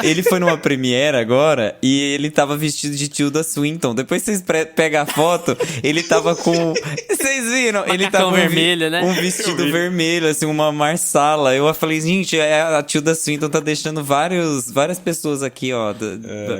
Speaker 3: Ele foi numa premiere agora e ele tava vestido de Tilda Swinton. Depois vocês pegam a foto, ele tava com... Vocês viram? Ele tava
Speaker 2: vermelho, né?
Speaker 3: Um vestido vermelho, assim, uma marsala. Eu falei, gente, a Tilda Swinton tá deixando várias pessoas aqui, ó,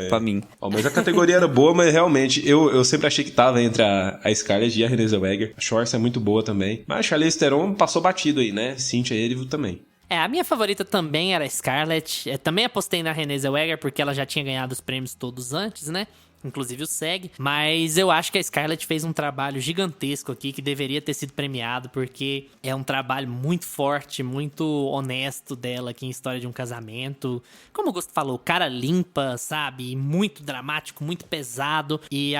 Speaker 3: pra mim.
Speaker 4: Mas a categoria era boa, mas realmente eu sempre achei que tava entre a Scarlett e a Renée Zellweger. A Saoirse é muito boa também. Mas a Charlize Theron passou batido aí, né? Cynthia Erivo também.
Speaker 2: A minha favorita também era a Scarlett. Também apostei na Renée Zellweger porque ela já tinha ganhado os prêmios todos antes, né? Inclusive o SEG. Mas eu acho que a Scarlett fez um trabalho gigantesco aqui que deveria ter sido premiado, porque é um trabalho muito forte, muito honesto dela aqui em História de um Casamento. Como o Gusto falou, cara limpa, sabe? Muito dramático, muito pesado. E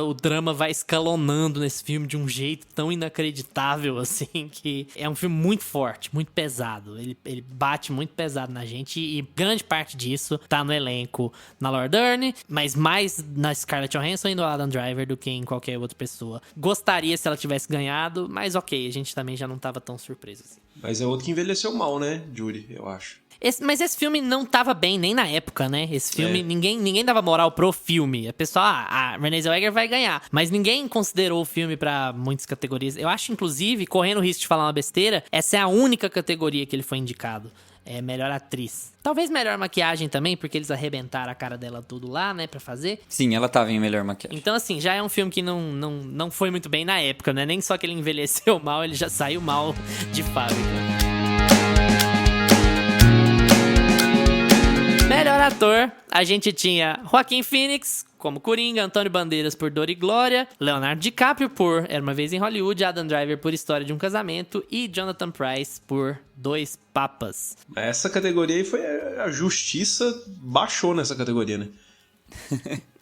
Speaker 2: o drama vai escalonando nesse filme de um jeito tão inacreditável, assim, que é um filme muito forte, muito pesado. Ele bate muito pesado na gente e grande parte disso tá no elenco na Laura Dern, mas mais na Scarlett Johansson e no Adam Driver do que em qualquer outra pessoa. Gostaria se ela tivesse ganhado, mas ok, a gente também já não tava tão surpreso assim.
Speaker 4: Mas é outro que envelheceu mal, né, Judy, eu acho.
Speaker 2: Mas esse filme não tava bem nem na época, né? Esse filme, ninguém dava moral pro filme. A pessoa, a Renée Zellweger vai ganhar. Mas ninguém considerou o filme pra muitas categorias. Eu acho, inclusive, correndo o risco de falar uma besteira, essa é a única categoria que ele foi indicado. É melhor atriz. Talvez melhor maquiagem também, porque eles arrebentaram a cara dela tudo lá, né, pra fazer.
Speaker 3: Sim, ela tava em melhor maquiagem.
Speaker 2: Então, assim, já é um filme que não foi muito bem na época, né? Nem só que ele envelheceu mal, ele já saiu mal de fábrica. Melhor ator, a gente tinha Joaquin Phoenix como Coringa, Antônio Bandeiras por Dor e Glória, Leonardo DiCaprio por Era Uma Vez em Hollywood, Adam Driver por História de um Casamento e Jonathan Pryce por Dois Papas.
Speaker 4: Essa categoria aí foi a justiça baixou nessa categoria, né?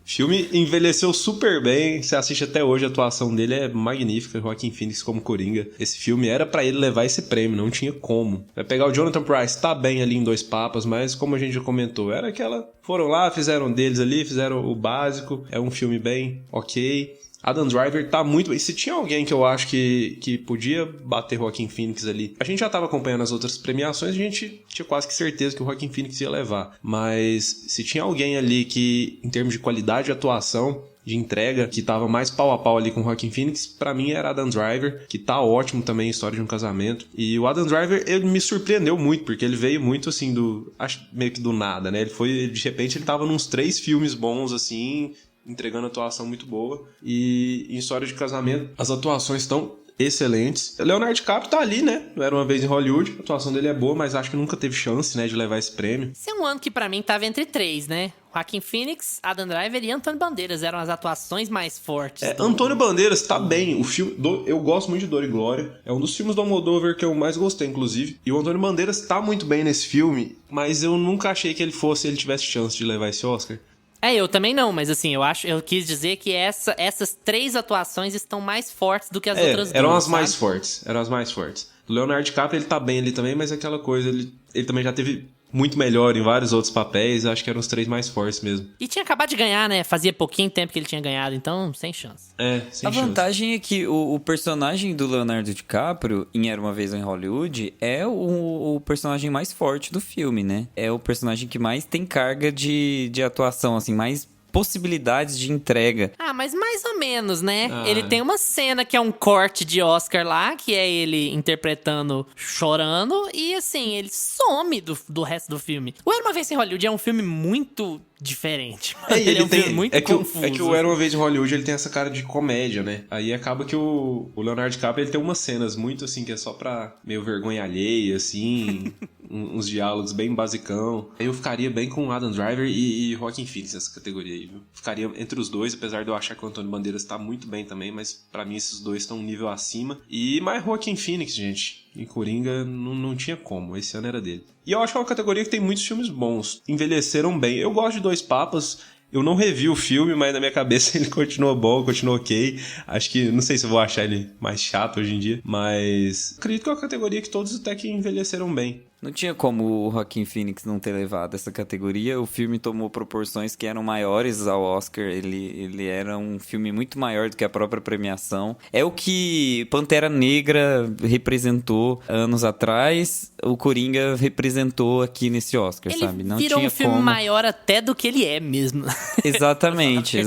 Speaker 4: O filme envelheceu super bem, você assiste até hoje, a atuação dele é magnífica, Joaquin Phoenix como Coringa. Esse filme era pra ele levar esse prêmio, não tinha como. Vai pegar o Jonathan Pryce, tá bem ali em Dois Papas, mas como a gente já comentou, era aquela... Foram lá, fizeram deles ali, fizeram o básico, é um filme bem ok. Adam Driver tá muito bem. Se tinha alguém que eu acho que podia bater Joaquin Phoenix ali... A gente já tava acompanhando as outras premiações, a gente tinha quase que certeza que o Joaquin Phoenix ia levar. Mas se tinha alguém ali que, em termos de qualidade de atuação, de entrega, que tava mais pau a pau ali com o Joaquin Phoenix, pra mim era Adam Driver, que tá ótimo também em História de um Casamento. E o Adam Driver, ele me surpreendeu muito, porque ele veio muito assim acho meio que do nada, né? Ele foi, de repente, ele tava nos 3 filmes bons, assim... entregando atuação muito boa. E em História de Casamento, as atuações estão excelentes. Leonardo DiCaprio tá ali, né? Era Uma Vez em Hollywood. A atuação dele é boa, mas acho que nunca teve chance, né, de levar esse prêmio.
Speaker 2: Esse é um ano que pra mim tava entre 3, né? Joaquin Phoenix, Adam Driver e Antônio Bandeiras eram as atuações mais fortes.
Speaker 4: Antônio Bandeiras tá bem. O filme, eu gosto muito de Dor e Glória. É um dos filmes do Almodóvar que eu mais gostei, inclusive. E o Antônio Bandeiras tá muito bem nesse filme, mas eu nunca achei que ele tivesse chance de levar esse Oscar.
Speaker 2: Eu também não, mas assim, eu quis dizer que essas 3 atuações estão mais fortes do que as outras duas.
Speaker 4: Eram as mais fortes. O Leonardo DiCaprio, ele tá bem ali também, mas é aquela coisa, ele também já teve muito melhor em vários outros papéis, acho que eram os 3 mais fortes mesmo.
Speaker 2: E tinha acabado de ganhar, né? Fazia pouquinho tempo que ele tinha ganhado, então sem chance.
Speaker 4: Sem
Speaker 3: A
Speaker 4: chance.
Speaker 3: vantagem é que o personagem do Leonardo DiCaprio, em Era Uma Vez em Hollywood, é o personagem mais forte do filme, né? É o personagem que mais tem carga de atuação, assim, mais possibilidades de entrega.
Speaker 2: Mas mais ou menos, né? Ele tem uma cena que é um corte de Oscar lá, que é ele interpretando chorando, e assim, ele some do resto do filme. O Era Uma Vez em Hollywood é um filme muito diferente. Ele é um filme muito confuso.
Speaker 4: É que o Era Uma Vez em Hollywood, ele tem essa cara de comédia, né? Aí acaba que o Leonardo DiCaprio, ele tem umas cenas muito assim, que é só pra meio vergonha alheia, assim... uns diálogos bem basicão. Eu ficaria bem com Adam Driver e Joaquin Phoenix nessa categoria aí, viu? Ficaria entre os dois, apesar de eu achar que o Antônio Bandeiras tá muito bem também, mas pra mim esses dois estão um nível acima. Mais Joaquin Phoenix, gente. E Coringa não tinha como, esse ano era dele. E eu acho que é uma categoria que tem muitos filmes bons. Envelheceram bem. Eu gosto de Dois Papas. Eu não revi o filme, mas na minha cabeça ele continua bom, continua ok. Acho que, não sei se eu vou achar ele mais chato hoje em dia, mas acredito que é uma categoria que todos até que envelheceram bem.
Speaker 3: Não tinha como o Joaquin Phoenix não ter levado essa categoria. O filme tomou proporções que eram maiores ao Oscar. Ele era um filme muito maior do que a própria premiação. É o que Pantera Negra representou anos atrás. O Coringa representou aqui nesse Oscar, sabe? Não
Speaker 2: virou
Speaker 3: tinha
Speaker 2: um filme
Speaker 3: como...
Speaker 2: maior até do que ele é mesmo.
Speaker 3: Exatamente.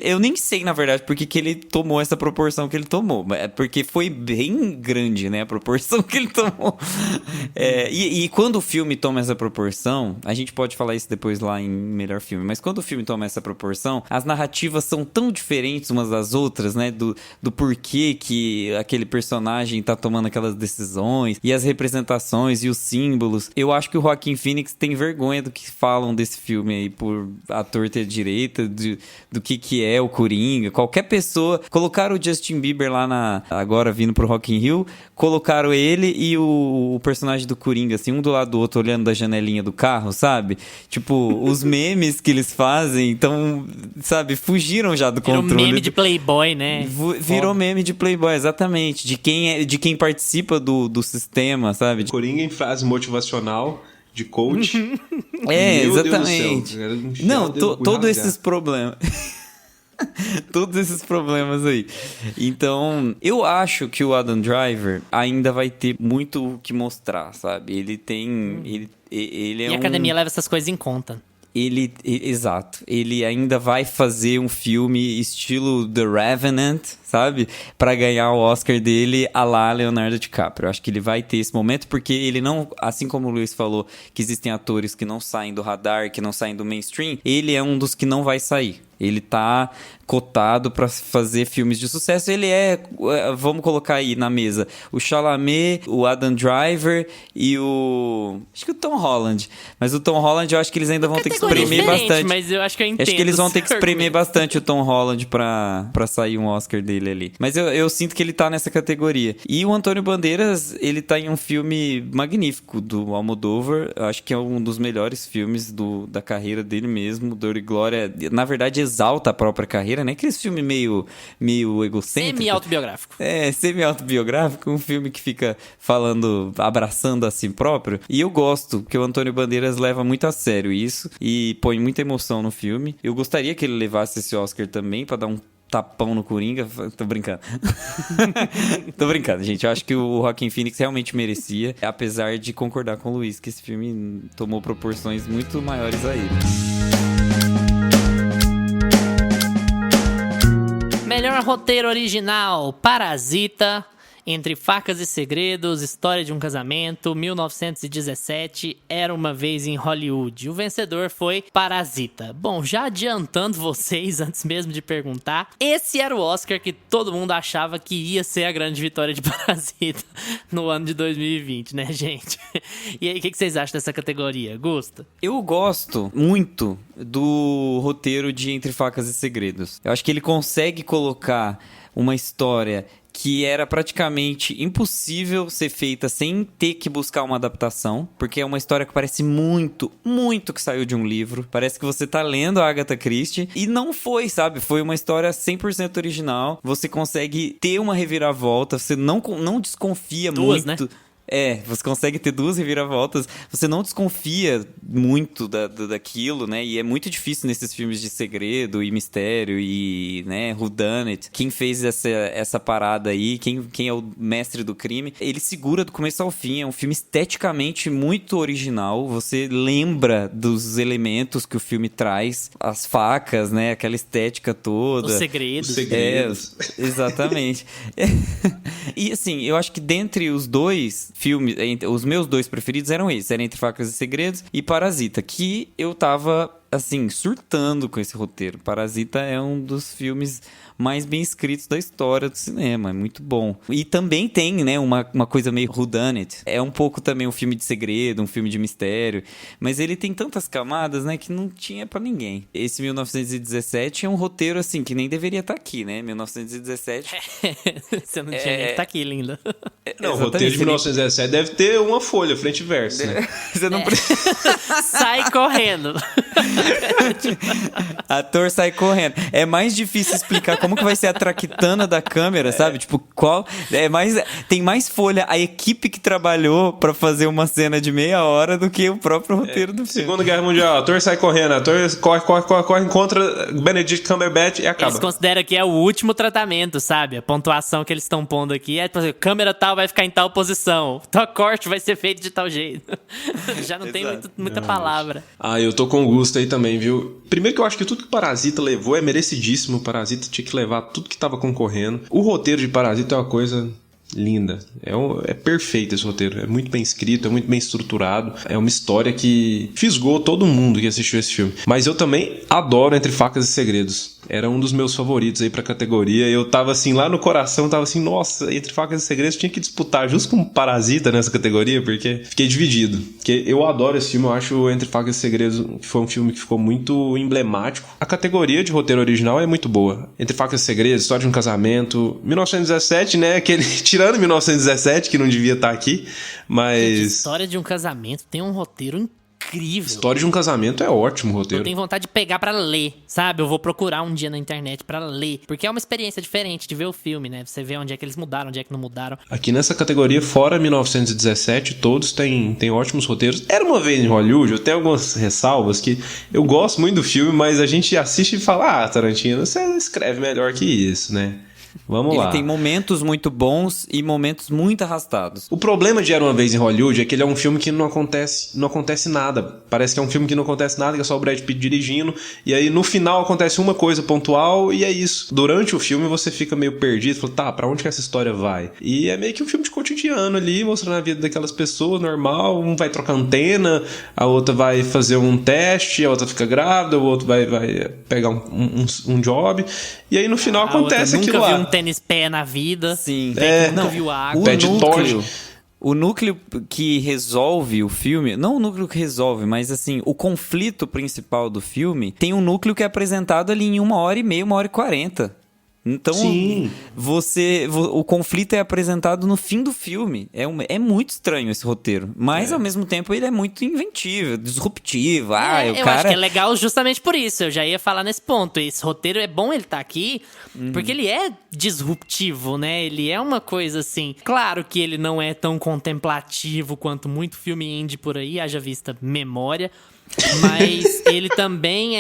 Speaker 3: Eu nem sei, na verdade, porque que ele tomou essa proporção que ele tomou. É porque foi bem grande, né? A proporção que ele tomou. E quando o filme toma essa proporção, a gente pode falar isso depois lá em Melhor Filme, mas quando o filme toma essa proporção, as narrativas são tão diferentes umas das outras, né? Do porquê que aquele personagem tá tomando aquelas decisões, e as representações e os símbolos. Eu acho que o Joaquin Phoenix tem vergonha do que falam desse filme aí, por ator ter direita, do que é o Coringa. Qualquer pessoa... Colocaram o Justin Bieber lá agora vindo pro Rock in Rio, colocaram ele e o personagem do Coringa, assim, um do lado do outro, olhando da janelinha do carro, sabe? Tipo, os memes que eles fazem, então, sabe, fugiram já do controle.
Speaker 2: Virou meme de Playboy, né?
Speaker 3: Virou meme de Playboy, exatamente. De quem participa do sistema, sabe?
Speaker 4: Coringa em frase motivacional, de coach.
Speaker 3: Meu
Speaker 4: exatamente.
Speaker 3: Deus do céu. Não, todos esses problemas. Todos esses problemas aí. Então, eu acho que o Adam Driver ainda vai ter muito o que mostrar, sabe? Ele tem... Ele é
Speaker 2: e a academia leva essas coisas em conta.
Speaker 3: Exato. Ele ainda vai fazer um filme estilo The Revenant, sabe? Pra ganhar o Oscar dele a lá Leonardo DiCaprio. Eu acho que ele vai ter esse momento, porque ele não... Assim como o Luiz falou, que existem atores que não saem do radar, que não saem do mainstream, ele é um dos que não vai sair. Ele tá cotado pra fazer filmes de sucesso. Ele vamos colocar aí na mesa, o Chalamet, o Adam Driver e acho que o Tom Holland. Mas o Tom Holland eu acho que eles ainda vão ter que espremer bastante.
Speaker 2: Mas eu acho que eu entendo.
Speaker 3: Acho que eles vão ter que espremer bastante o Tom Holland pra sair um Oscar dele ali. Mas eu sinto que ele tá nessa categoria. E o Antônio Bandeiras, ele tá em um filme magnífico do Almodóvar. Eu acho que é um dos melhores filmes da carreira dele mesmo. Dor e Glória, na verdade, exalta a própria carreira, né? Aquele filme meio egocêntrico.
Speaker 2: Semi-autobiográfico.
Speaker 3: Semi-autobiográfico. Um filme que fica abraçando a si próprio. E eu gosto, porque o Antônio Bandeiras leva muito a sério isso e põe muita emoção no filme. Eu gostaria que ele levasse esse Oscar também, pra dar um tapão no Coringa. Tô brincando. Tô brincando, gente. Eu acho que o Joaquin Phoenix realmente merecia, apesar de concordar com o Luiz que esse filme tomou proporções muito maiores a ele.
Speaker 2: Melhor roteiro original: Parasita, Entre Facas e Segredos, História de um Casamento, 1917, Era uma Vez em Hollywood. O vencedor foi Parasita. Bom, já adiantando vocês, antes mesmo de perguntar, esse era o Oscar que todo mundo achava que ia ser a grande vitória de Parasita no ano de 2020, né, gente? E aí, o que vocês acham dessa categoria? Gosta?
Speaker 3: Eu gosto muito do roteiro de Entre Facas e Segredos. Eu acho que ele consegue colocar uma história que era praticamente impossível ser feita sem ter que buscar uma adaptação, porque é uma história que parece muito, muito que saiu de um livro. Parece que você tá lendo a Agatha Christie, e não foi, sabe? Foi uma história 100% original. Você consegue ter uma reviravolta, você não desconfia
Speaker 2: Duas,
Speaker 3: muito...
Speaker 2: né?
Speaker 3: Você consegue ter duas reviravoltas, você não desconfia muito daquilo, né? E é muito difícil nesses filmes de segredo e mistério e, né, whodunit. Quem fez essa parada aí, quem é o mestre do crime, ele segura do começo ao fim. É um filme esteticamente muito original. Você lembra dos elementos que o filme traz, as facas, né? Aquela estética toda.
Speaker 2: Os segredos.
Speaker 3: Exatamente. E assim, eu acho que dentre os dois filmes, os meus dois preferidos eram esses, era Entre Facas e Segredos e Parasita, que eu tava, assim, surtando com esse roteiro. Parasita é um dos filmes mais bem escritos da história do cinema, é muito bom. E também tem, né, uma coisa meio whodunit. É um pouco também um filme de segredo, um filme de mistério, mas ele tem tantas camadas, né, que não tinha pra ninguém. Esse 1917 é um roteiro, assim, que nem deveria estar aqui, né, 1917...
Speaker 2: Você não tinha nem que tá aqui, linda.
Speaker 4: Não, o roteiro de 1917 deve ter uma folha, frente e verso, né?
Speaker 3: Você não
Speaker 2: Sai correndo.
Speaker 3: Ator sai correndo. É mais difícil explicar como que vai ser a traquitana da câmera, sabe? Tipo, tem mais folha a equipe que trabalhou pra fazer uma cena de meia hora do que o próprio roteiro do filme.
Speaker 4: Segunda Guerra Mundial, ator sai correndo, ator corre, encontra Benedict Cumberbatch e acaba.
Speaker 2: Eles consideram que é o último tratamento, sabe? A pontuação que eles estão pondo aqui é, tipo assim, câmera tal vai ficar em tal posição, tal corte vai ser feito de tal jeito. Já não tem muita palavra.
Speaker 4: Eu tô com gosto aí também, viu? Primeiro que eu acho que tudo que o Parasita levou é merecidíssimo. O Parasita tinha que levar tudo que tava concorrendo. O roteiro de Parasita é uma coisa linda. É perfeito esse roteiro. É muito bem escrito, é muito bem estruturado. É uma história que fisgou todo mundo que assistiu esse filme. Mas eu também adoro Entre Facas e Segredos. Era um dos meus favoritos aí pra categoria. Eu tava assim, lá no coração, tava assim, nossa, Entre Facas e Segredos tinha que disputar justo com Parasita nessa categoria, porque fiquei dividido. Porque eu adoro esse filme, eu acho Entre Facas e Segredos que foi um filme que ficou muito emblemático. A categoria de roteiro original é muito boa. Entre Facas e Segredos, História de um Casamento, 1917, né? Tirando 1917, que não devia estar aqui, mas...
Speaker 2: História de um Casamento tem um roteiro incrível. incrível.
Speaker 4: História de um Casamento é ótimo o roteiro.
Speaker 2: Eu tenho vontade de pegar pra ler, sabe? Eu vou procurar um dia na internet pra ler. Porque é uma experiência diferente de ver o filme, né? Você vê onde é que eles mudaram, onde é que não mudaram.
Speaker 4: Aqui nessa categoria, fora 1917, todos têm ótimos roteiros. Era Uma Vez em Hollywood, eu tenho algumas ressalvas que eu gosto muito do filme, mas a gente assiste e fala, Tarantino, você escreve melhor que isso, né? Vamos lá.
Speaker 3: Ele tem momentos muito bons e momentos muito arrastados.
Speaker 4: O problema de Era Uma Vez em Hollywood é que ele é um filme que não acontece nada. Parece que é um filme que não acontece nada, que é só o Brad Pitt dirigindo. E aí no final acontece uma coisa pontual e é isso. Durante o filme você fica meio perdido. Fala, tá, pra onde que essa história vai? E é meio que um filme de cotidiano ali, mostrando a vida daquelas pessoas, normal. Um vai trocar antena, a outra vai fazer um teste, a outra fica grávida, o outro vai pegar um job. E aí no final acontece aquilo lá.
Speaker 2: Nunca viu um tênis pé na vida.
Speaker 3: Sim.
Speaker 2: Nunca viu água.
Speaker 3: O núcleo que resolve o filme, não o núcleo que resolve, mas assim, o conflito principal do filme tem um núcleo que é apresentado ali em 1h30, 1h40. Então,
Speaker 4: sim,
Speaker 3: o conflito é apresentado no fim do filme. É muito estranho esse roteiro. Mas, ao mesmo tempo, ele é muito inventivo, disruptivo.
Speaker 2: Eu acho que é legal justamente por isso. Eu já ia falar nesse ponto. Esse roteiro é bom ele estar aqui, porque ele é disruptivo, né? Ele é uma coisa assim... Claro que ele não é tão contemplativo quanto muito filme indie por aí, haja vista Memória... Mas ele também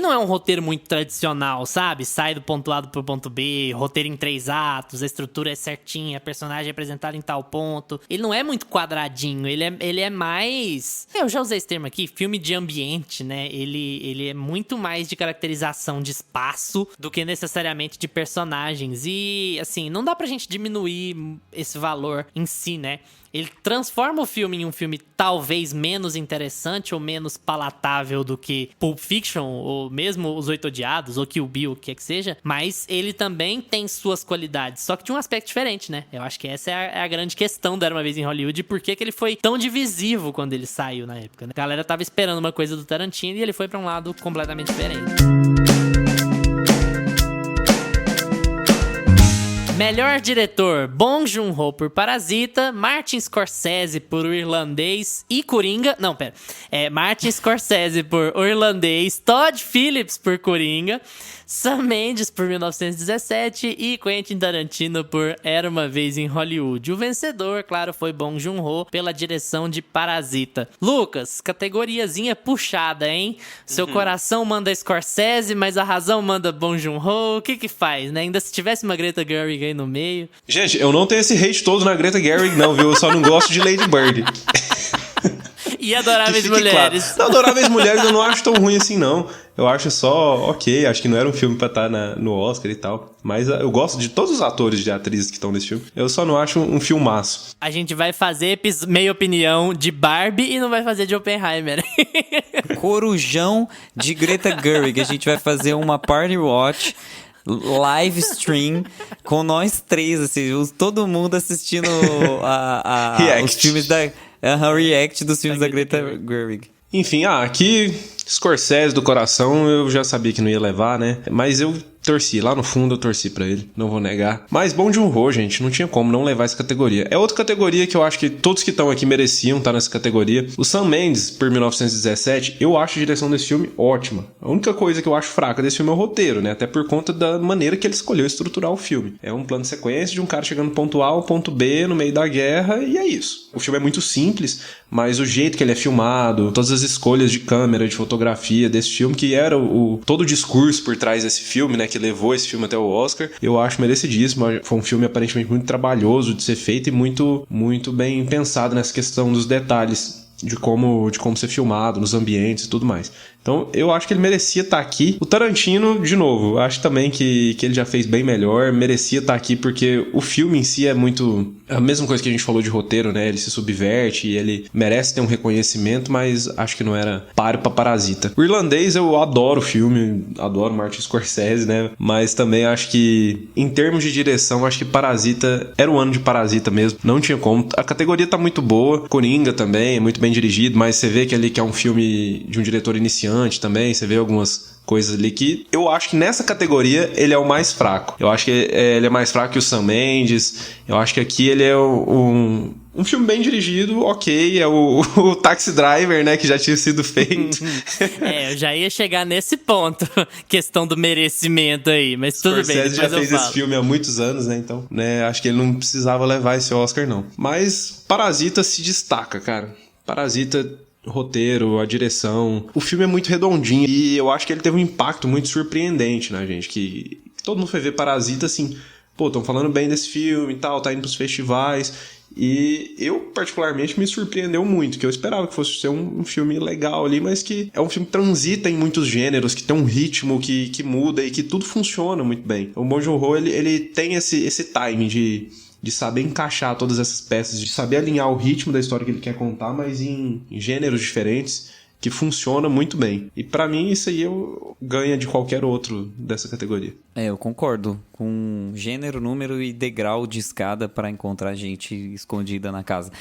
Speaker 2: não é um roteiro muito tradicional, sabe? Sai do ponto A pro ponto B, roteiro em 3 atos, a estrutura é certinha, a personagem é apresentada em tal ponto. Ele não é muito quadradinho, ele é mais... Eu já usei esse termo aqui, filme de ambiente, né? Ele é muito mais de caracterização de espaço do que necessariamente de personagens. E, assim, não dá pra gente diminuir esse valor em si, né? Ele transforma o filme em um filme talvez menos interessante ou menos palatável do que Pulp Fiction, ou mesmo Os Oito Odiados, ou Kill Bill, o que é que seja. Mas ele também tem suas qualidades, só que de um aspecto diferente, né? Eu acho que essa é a grande questão do Era Uma Vez em Hollywood e por que ele foi tão divisivo quando ele saiu na época, né? A galera tava esperando uma coisa do Tarantino e ele foi pra um lado completamente diferente. Melhor diretor, Bong Joon-ho por Parasita, Martin Scorsese por O Irlandês e Coringa... Não, pera. Martin Scorsese por O Irlandês, Todd Phillips por Coringa, Sam Mendes por 1917 e Quentin Tarantino por Era Uma Vez em Hollywood. O vencedor, claro, foi Bong Joon-ho pela direção de Parasita. Lucas, categoriazinha puxada, hein? Seu coração manda Scorsese, mas a razão manda Bong Joon-ho. O que faz, né? Ainda se tivesse uma Greta Gerwig aí no meio.
Speaker 4: Gente, eu não tenho esse hate todo na Greta Gerwig não, viu? Eu só não gosto de Lady Bird.
Speaker 2: E Adoráveis Mulheres.
Speaker 4: Claro. Não, Adoráveis Mulheres eu não acho tão ruim assim, não. Eu acho só ok, acho que não era um filme pra estar no Oscar e tal. Mas eu gosto de todos os atores e atrizes que estão nesse filme. Eu só não acho um filmaço.
Speaker 2: A gente vai fazer meia opinião de Barbie e não vai fazer de Oppenheimer.
Speaker 3: Corujão de Greta Gerwig. A gente vai fazer uma party watch... live stream com nós três, assim, todo mundo assistindo os filmes da react dos filmes da Greta Gerwig.
Speaker 4: Enfim, aqui Scorsese do coração, eu já sabia que não ia levar, né? Mas eu torci, lá no fundo eu torci pra ele, não vou negar. Mas Bong Joon-ho, gente, não tinha como não levar essa categoria. É outra categoria que eu acho que todos que estão aqui mereciam estar nessa categoria. O Sam Mendes, por 1917, eu acho a direção desse filme ótima. A única coisa que eu acho fraca desse filme é o roteiro, né? Até por conta da maneira que ele escolheu estruturar o filme. É um plano de sequência de um cara chegando do ponto A ao ponto B no meio da guerra e é isso. O filme é muito simples, mas o jeito que ele é filmado, todas as escolhas de câmera, de fotografia desse filme, que era todo o discurso por trás desse filme, né? Que levou esse filme até o Oscar, eu acho merecidíssimo. Foi um filme aparentemente muito trabalhoso de ser feito e muito, muito bem pensado nessa questão dos detalhes de como ser filmado, nos ambientes e tudo mais. Então, eu acho que ele merecia estar aqui. O Tarantino, de novo, acho também que ele já fez bem melhor, merecia estar aqui porque o filme em si é muito... a mesma coisa que a gente falou de roteiro, né? Ele se subverte e ele merece ter um reconhecimento, mas acho que não era páreo pra Parasita. O Irlandês, eu adoro o filme, adoro Martin Scorsese, né? Mas também acho que, em termos de direção, acho que Parasita era o ano de Parasita mesmo. Não tinha como. A categoria tá muito boa. Coringa também, é muito bem dirigido, mas você vê que ali que é um filme de um diretor iniciante também, você vê algumas coisas ali que eu acho que nessa categoria ele é o mais fraco. Eu acho que ele é mais fraco que o Sam Mendes. Eu acho que aqui ele é um Um filme bem dirigido, ok, é o Taxi Driver, né, que já tinha sido feito.
Speaker 2: Eu já ia chegar nesse ponto, questão do merecimento aí, mas tudo bem,
Speaker 4: Scorsese já
Speaker 2: depois
Speaker 4: fez esse filme há muitos anos, né, então, né, acho que ele não precisava levar esse Oscar, não. Mas Parasita se destaca, cara. Parasita, roteiro, a direção, o filme é muito redondinho e eu acho que ele teve um impacto muito surpreendente na gente, que todo mundo foi ver Parasita assim, pô, estão falando bem desse filme e tal, tá indo pros festivais. E eu, particularmente, me surpreendeu muito, que eu esperava que fosse ser um filme legal ali, mas que é um filme que transita em muitos gêneros, que tem um ritmo que muda e que tudo funciona muito bem. O Bong Joon-ho, ele tem esse timing de saber encaixar todas essas peças, de saber alinhar o ritmo da história que ele quer contar, mas em gêneros diferentes, que funciona muito bem. E pra mim isso aí ganha de qualquer outro dessa categoria.
Speaker 3: Eu concordo. Com gênero, número e degrau de escada para encontrar gente escondida na casa.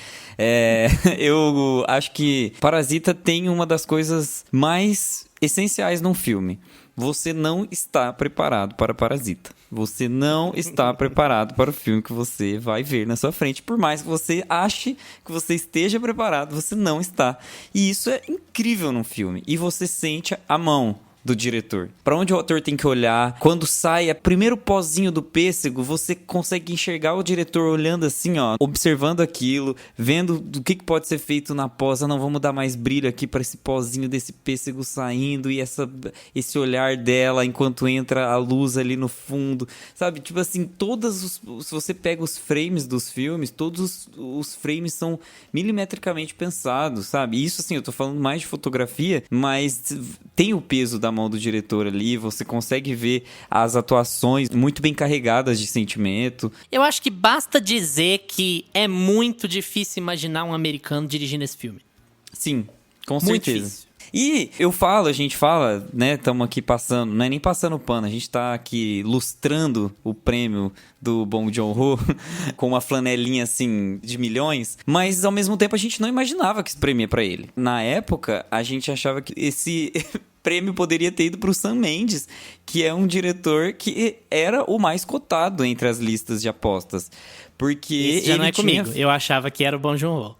Speaker 3: Eu acho que Parasita tem uma das coisas mais essenciais num filme. Você não está preparado para Parasita. Você não está preparado para o filme que você vai ver na sua frente. Por mais que você ache que você esteja preparado, você não está. E isso é incrível num filme. E você sente a mão do diretor. Para onde o ator tem que olhar. Quando sai o primeiro pozinho do pêssego, você consegue enxergar o diretor olhando assim, ó, observando aquilo, vendo do que pode ser feito na pós. Não, vamos dar mais brilho aqui para esse pozinho desse pêssego saindo e esse olhar dela enquanto entra a luz ali no fundo, sabe? Tipo assim, se você pega os frames dos filmes, todos os frames são milimetricamente pensados, sabe? Isso assim, eu tô falando mais de fotografia, mas tem o peso da mão do diretor ali, você consegue ver as atuações muito bem carregadas de sentimento.
Speaker 2: Eu acho que basta dizer que é muito difícil imaginar um americano dirigindo esse filme.
Speaker 3: Sim, com
Speaker 2: muito
Speaker 3: certeza.
Speaker 2: Difícil.
Speaker 3: E a gente fala, né, estamos aqui passando, não é nem passando pano, a gente tá aqui lustrando o prêmio do Bong Joon-ho com uma flanelinha, assim, de milhões, mas ao mesmo tempo a gente não imaginava que esse prêmio ia pra ele. Na época, a gente achava que esse prêmio poderia ter ido pro Sam Mendes, que é um diretor que era o mais cotado entre as listas de apostas. Porque
Speaker 2: esse já
Speaker 3: ele
Speaker 2: não é
Speaker 3: tinha...
Speaker 2: comigo. Eu achava que era o Bong Joon-ho.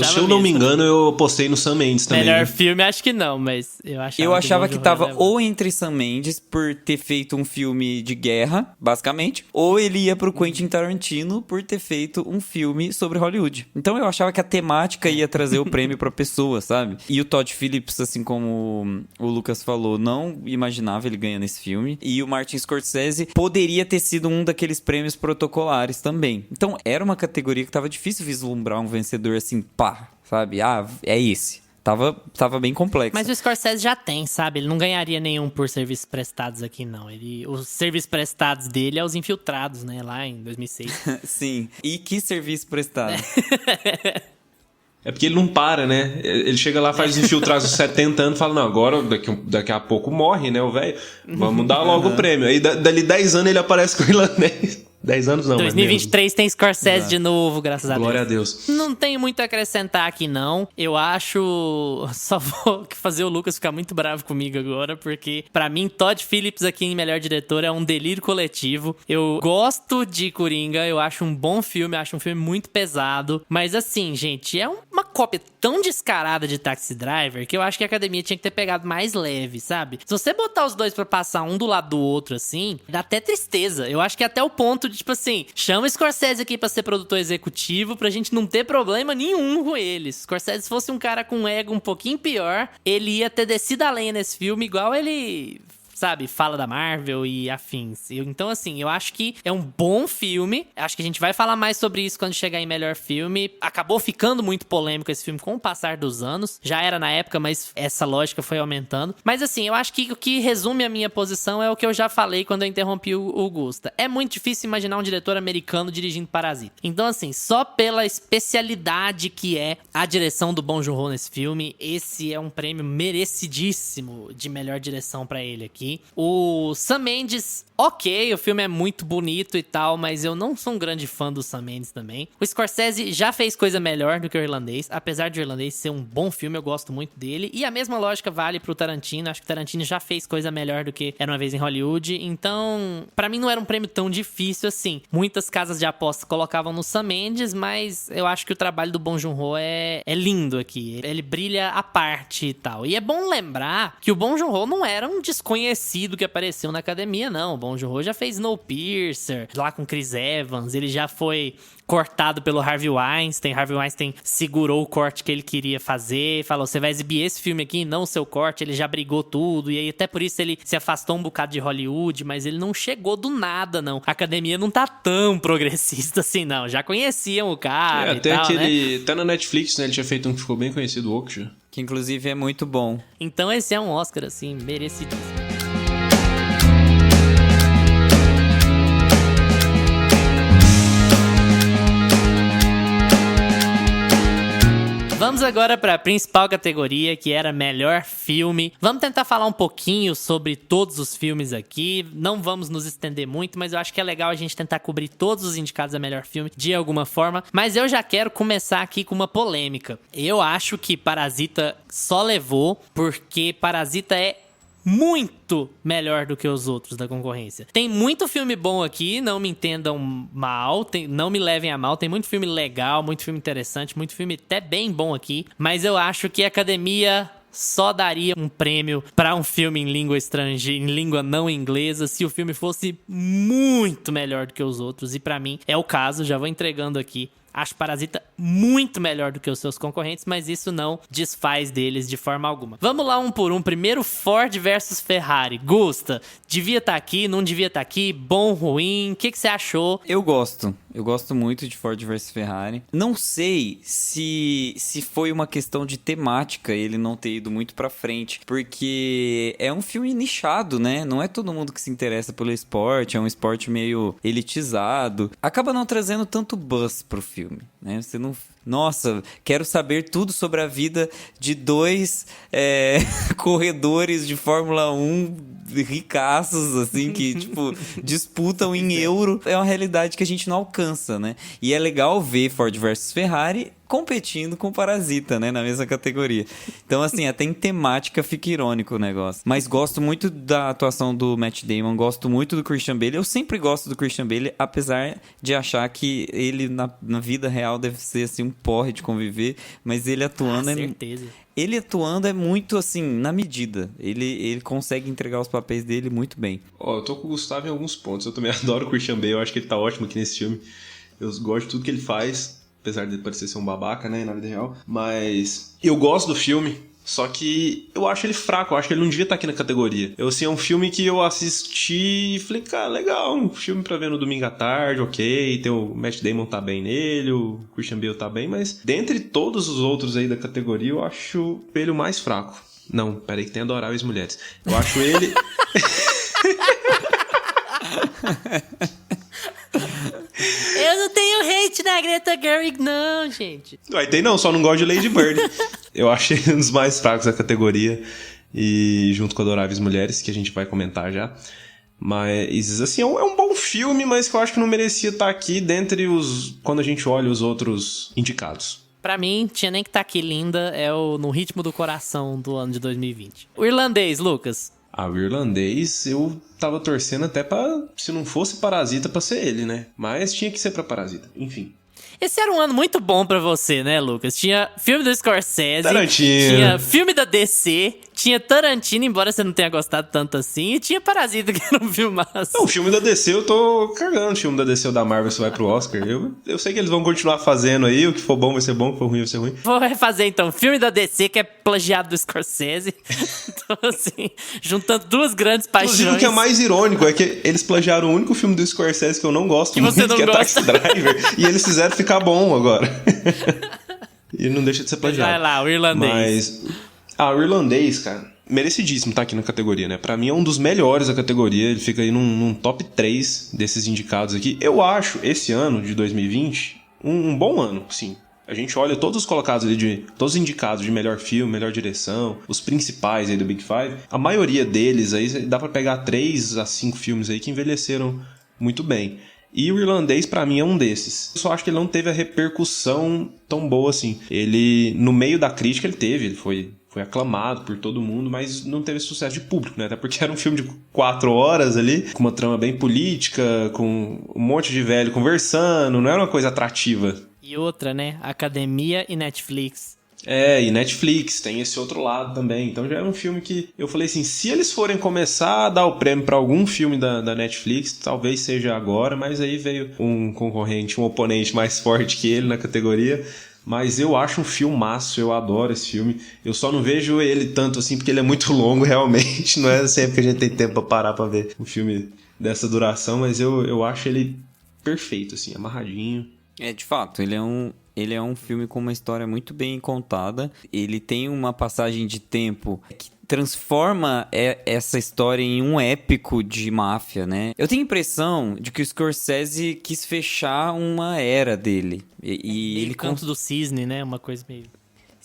Speaker 4: Se eu não me engano, eu apostei no Sam Mendes também.
Speaker 2: Melhor
Speaker 4: né?
Speaker 2: filme, acho que não, mas
Speaker 3: eu achava que tava
Speaker 2: levar.
Speaker 3: ou entre Sam Mendes por ter feito um filme de guerra, basicamente, ou ele ia pro Quentin Tarantino por ter feito um filme sobre Hollywood. Então eu achava que a temática ia trazer o prêmio pra pessoa, sabe? E o Todd Phillips, assim como o Lucas falou, não imaginava ele ganhando esse filme. E o Martin Scorsese poderia ter sido um daqueles prêmios protocolares também. Então era uma categoria que tava difícil vislumbrar um vencedor assim, pá, sabe? Ah, é esse. Tava bem complexo.
Speaker 2: Mas o Scorsese já tem, sabe? Ele não ganharia nenhum por serviços prestados aqui, não. Os serviços prestados dele é os Infiltrados, né? Lá em 2006.
Speaker 3: Sim. E que serviço prestado?
Speaker 4: É porque ele não para, né? Ele chega lá, faz os Infiltrados de 70 anos e fala, não, agora daqui a pouco morre, né, o velho? Vamos dar logo o prêmio. Aí dali 10 anos ele aparece com o irlandês. 10 anos não,
Speaker 2: 2023 tem Scorsese de novo, graças a Deus.
Speaker 4: Glória a Deus.
Speaker 2: Não tenho muito a acrescentar aqui, não. Eu acho... Só vou fazer o Lucas ficar muito bravo comigo agora, porque pra mim, Todd Phillips aqui em Melhor Diretor é um delírio coletivo. Eu gosto de Coringa, eu acho um bom filme, acho um filme muito pesado. Mas assim, gente, é uma cópia tão descarada de Taxi Driver que eu acho que a academia tinha que ter pegado mais leve, sabe? Se você botar os dois pra passar um do lado do outro, assim, dá até tristeza. Eu acho que até o ponto de, tipo assim, chama o Scorsese aqui pra ser produtor executivo pra gente não ter problema nenhum com ele. Se o Scorsese fosse um cara com um ego um pouquinho pior, ele ia ter descido a lenha nesse filme igual ele... sabe, fala da Marvel e afins. Então, assim, eu acho que é um bom filme. Acho que a gente vai falar mais sobre isso quando chegar em melhor filme. Acabou ficando muito polêmico esse filme com o passar dos anos. Já era na época, mas essa lógica foi aumentando. Mas, assim, eu acho que o que resume a minha posição é o que eu já falei quando eu interrompi o Gusta. É muito difícil imaginar um diretor americano dirigindo Parasita. Então, assim, só pela especialidade que é a direção do Bong Joon-ho nesse filme, esse é um prêmio merecidíssimo de melhor direção pra ele aqui. aqui. O Sam Mendes, ok, o filme é muito bonito e tal, mas eu não sou um grande fã do Sam Mendes também. O Scorsese já fez coisa melhor do que o Irlandês, apesar de o Irlandês ser um bom filme, eu gosto muito dele. E a mesma lógica vale pro Tarantino, acho que o Tarantino já fez coisa melhor do que Era Uma Vez em Hollywood, então pra mim não era um prêmio tão difícil assim. Muitas casas de aposta colocavam no Sam Mendes, mas eu acho que o trabalho do Bong Joon-ho é lindo aqui, ele brilha à parte e tal. E é bom lembrar que o Bong Joon-ho não era um desconhecido que apareceu na academia, não. O Bong Joon-ho já fez Snowpiercer, lá com Chris Evans, ele já foi cortado pelo Harvey Weinstein. Harvey Weinstein segurou o corte que ele queria fazer, falou, você vai exibir esse filme aqui, não o seu corte. Ele já brigou tudo, e aí até por isso ele se afastou um bocado de Hollywood, mas ele não chegou do nada, não. A academia não tá tão progressista assim, não. Já conheciam o cara e
Speaker 4: até
Speaker 2: tal, né?
Speaker 4: Até na Netflix, né, ele tinha feito um que ficou bem conhecido, o Okja.
Speaker 3: Que inclusive é muito bom.
Speaker 2: Então esse é um Oscar, assim, merecidíssimo. Vamos agora para a principal categoria, que era melhor filme. Vamos tentar falar um pouquinho sobre todos os filmes aqui. Não vamos nos estender muito, mas eu acho que é legal a gente tentar cobrir todos os indicados a melhor filme de alguma forma. Mas eu já quero começar aqui com uma polêmica. Eu acho que Parasita só levou porque Parasita é muito melhor do que os outros da concorrência. Tem muito filme bom aqui, não me entendam mal, não me levem a mal, tem muito filme legal, muito filme interessante, muito filme até bem bom aqui, mas eu acho que a academia só daria um prêmio pra um filme em língua estrangeira, em língua não inglesa, se o filme fosse muito melhor do que os outros, e pra mim é o caso, já vou entregando aqui. Acho Parasita muito melhor do que os seus concorrentes, mas isso não desfaz deles de forma alguma. Vamos lá um por um. Primeiro, Ford versus Ferrari. Gusta, devia estar aqui, não devia estar aqui, bom, ruim, o que você achou?
Speaker 3: Eu gosto muito de Ford vs Ferrari. Não sei se foi uma questão de temática ele não ter ido muito pra frente, porque é um filme nichado, né? Não é todo mundo que se interessa pelo esporte, é um esporte meio elitizado. Acaba não trazendo tanto buzz pro filme, né? Você não... Nossa, quero saber tudo sobre a vida de dois corredores de Fórmula 1 ricaços, assim, que, tipo, disputam em euro. É uma realidade que a gente não alcança, né? E é legal ver Ford versus Ferrari competindo com Parasita, né? Na mesma categoria. Então, assim, até em temática fica irônico o negócio. Mas gosto muito da atuação do Matt Damon, gosto muito do Christian Bale. Eu sempre gosto do Christian Bale, apesar de achar que ele, na vida real, deve ser, assim, um porre de conviver. Mas ele atuando...
Speaker 2: certeza.
Speaker 3: Ele atuando é muito, assim, na medida. Ele consegue entregar os papéis dele muito bem.
Speaker 4: Eu tô com o Gustavo em alguns pontos. Eu também adoro o Christian Bale. Eu acho que ele tá ótimo aqui nesse filme. Eu gosto de tudo que ele faz. Apesar de ele parecer ser um babaca, né, na vida real. Mas eu gosto do filme, só que eu acho ele fraco, eu acho que ele não devia estar aqui na categoria. É um filme que eu assisti e falei, cara, legal, um filme pra ver no domingo à tarde, ok, tem o Matt Damon tá bem nele, o Christian Bale tá bem, mas dentre todos os outros aí da categoria, eu acho ele o mais fraco. Não, peraí que tem Adoráveis Mulheres. Eu acho ele...
Speaker 2: Eu não tenho hate na Greta Gerwig, não, gente.
Speaker 4: Ué, tem não, só não gosto de Lady Bird. Eu achei um dos mais fracos da categoria. E junto com Adoráveis Mulheres, que a gente vai comentar já. Mas, assim, é um bom filme, mas que eu acho que não merecia estar aqui dentre os... Quando a gente olha os outros indicados.
Speaker 2: Pra mim, tinha nem que estar aqui linda, é o No Ritmo do Coração do ano de 2020. O Irlandês, Lucas.
Speaker 4: O Irlandês, eu tava torcendo até pra... Se não fosse Parasita, pra ser ele, né? Mas tinha que ser pra Parasita. Enfim.
Speaker 2: Esse era um ano muito bom pra você, né, Lucas? Tinha filme do Scorsese,
Speaker 4: Tarantino.
Speaker 2: Tinha filme da DC, tinha Tarantino, embora você não tenha gostado tanto assim, e tinha Parasita, que era um filmaço.
Speaker 4: Não, o filme da DC eu tô cagando. O filme da DC ou da Marvel se vai pro Oscar. Eu sei que eles vão continuar fazendo aí. O que for bom vai ser bom, o que for ruim vai ser ruim.
Speaker 2: Vou refazer então, filme da DC, que é plagiado do Scorsese. Então, assim, juntando duas grandes paixões.
Speaker 4: Inclusive, o que é mais irônico é que eles plagiaram o único filme do Scorsese que eu não gosto
Speaker 2: que
Speaker 4: muito,
Speaker 2: você não
Speaker 4: que
Speaker 2: gosta.
Speaker 4: É Taxi Driver. E eles fizeram ficar bom agora. E não deixa de ser plagiado.
Speaker 2: Vai lá, o Irlandês.
Speaker 4: O Irlandês, cara, merecidíssimo tá aqui na categoria, né? Pra mim é um dos melhores da categoria. Ele fica aí num top 3 desses indicados aqui. Eu acho esse ano de 2020 um bom ano, sim. A gente olha todos os colocados ali, todos os indicados de melhor filme, melhor direção, os principais aí do Big Five, a maioria deles aí dá pra pegar 3 a 5 filmes aí que envelheceram muito bem. E o Irlandês, pra mim, é um desses. Eu só acho que ele não teve a repercussão tão boa assim. Ele, no meio da crítica, ele foi aclamado por todo mundo, mas não teve sucesso de público, né? Até porque era um filme de 4 horas ali, com uma trama bem política, com um monte de velho conversando, não era uma coisa atrativa.
Speaker 2: E outra, né? Academia e Netflix.
Speaker 4: E Netflix, tem esse outro lado também. Então já é um filme que eu falei assim, se eles forem começar a dar o prêmio pra algum filme da Netflix, talvez seja agora, mas aí veio um concorrente, um oponente mais forte que ele na categoria. Mas eu acho um filmaço, eu adoro esse filme. Eu só não vejo ele tanto assim, porque ele é muito longo realmente. Não é sempre que a gente tem tempo pra parar pra ver um filme dessa duração, mas eu acho ele perfeito, assim, amarradinho.
Speaker 3: De fato, ele é um filme com uma história muito bem contada. Ele tem uma passagem de tempo que transforma essa história em um épico de máfia, né? Eu tenho a impressão de que o Scorsese quis fechar uma era dele. E ele
Speaker 2: Canto do Cisne, né? Uma coisa meio...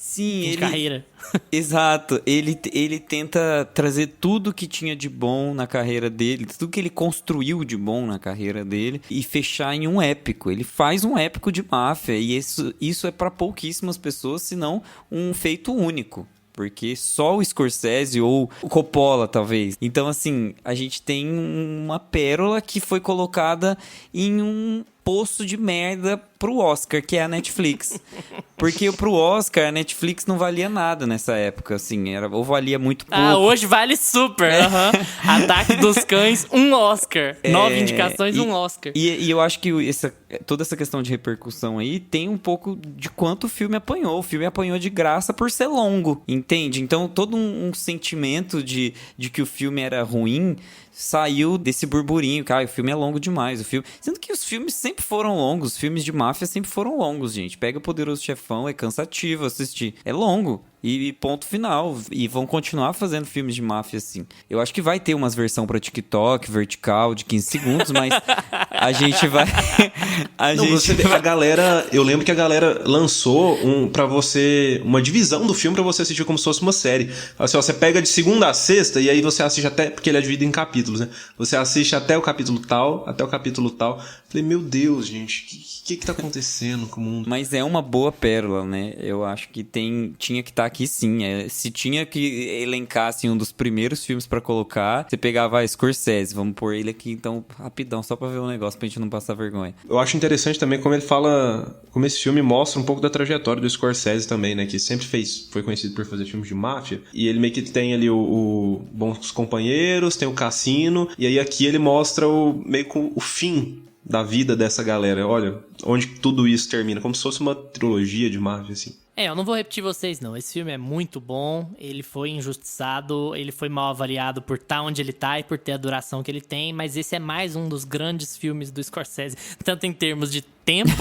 Speaker 3: Sim,
Speaker 2: de carreira.
Speaker 3: Exato. Ele tenta trazer tudo que tinha de bom na carreira dele, tudo que ele construiu de bom na carreira dele e fechar em um épico. Ele faz um épico de máfia e isso é para pouquíssimas pessoas, senão um feito único. Porque só o Scorsese ou o Coppola, talvez. Então, assim, a gente tem uma pérola que foi colocada em um poço de merda pro Oscar, que é a Netflix. Porque pro Oscar, a Netflix não valia nada nessa época, assim, ou valia muito pouco.
Speaker 2: Hoje vale super. Ataque dos Cães, um Oscar. 9 indicações, um Oscar.
Speaker 3: E eu acho que toda essa questão de repercussão aí tem um pouco de quanto o filme apanhou. O filme apanhou de graça por ser longo, entende? Então, todo um sentimento de que o filme era ruim saiu desse burburinho, cara, o filme é longo demais, sendo que os filmes sempre foram longos, os filmes de máfia sempre foram longos, gente. Pega o Poderoso Chefão, é cansativo assistir, é longo. E ponto final. E vão continuar fazendo filmes de máfia assim. Eu acho que vai ter umas versão pra TikTok, vertical, de 15 segundos, mas a gente vai...
Speaker 4: A galera... Eu lembro que a galera lançou uma divisão do filme pra você assistir como se fosse uma série. Assim, você pega de segunda a sexta e aí você assiste até... Porque ele é dividido em capítulos, né? Você assiste até o capítulo tal, até o capítulo tal. Falei, meu Deus, gente, o que tá acontecendo com o mundo?
Speaker 3: Mas é uma boa pérola, né? Eu acho que tinha que estar aqui sim. Se tinha que elencar assim, um dos primeiros filmes pra colocar, você pegava a Scorsese. Vamos pôr ele aqui então rapidão, só pra ver um negócio pra gente não passar vergonha.
Speaker 4: Eu acho interessante também como ele fala, como esse filme mostra um pouco da trajetória do Scorsese também, né? Que sempre foi conhecido por fazer filmes de máfia. E ele meio que tem ali o Bons Companheiros, tem o Cassino, e aí aqui ele mostra meio com o fim da vida dessa galera. Olha, onde tudo isso termina, como se fosse uma trilogia de máfia, assim.
Speaker 2: Eu não vou repetir vocês, não. Esse filme é muito bom, ele foi injustiçado, ele foi mal avaliado por estar onde ele tá e por ter a duração que ele tem, mas esse é mais um dos grandes filmes do Scorsese, tanto em termos de tempo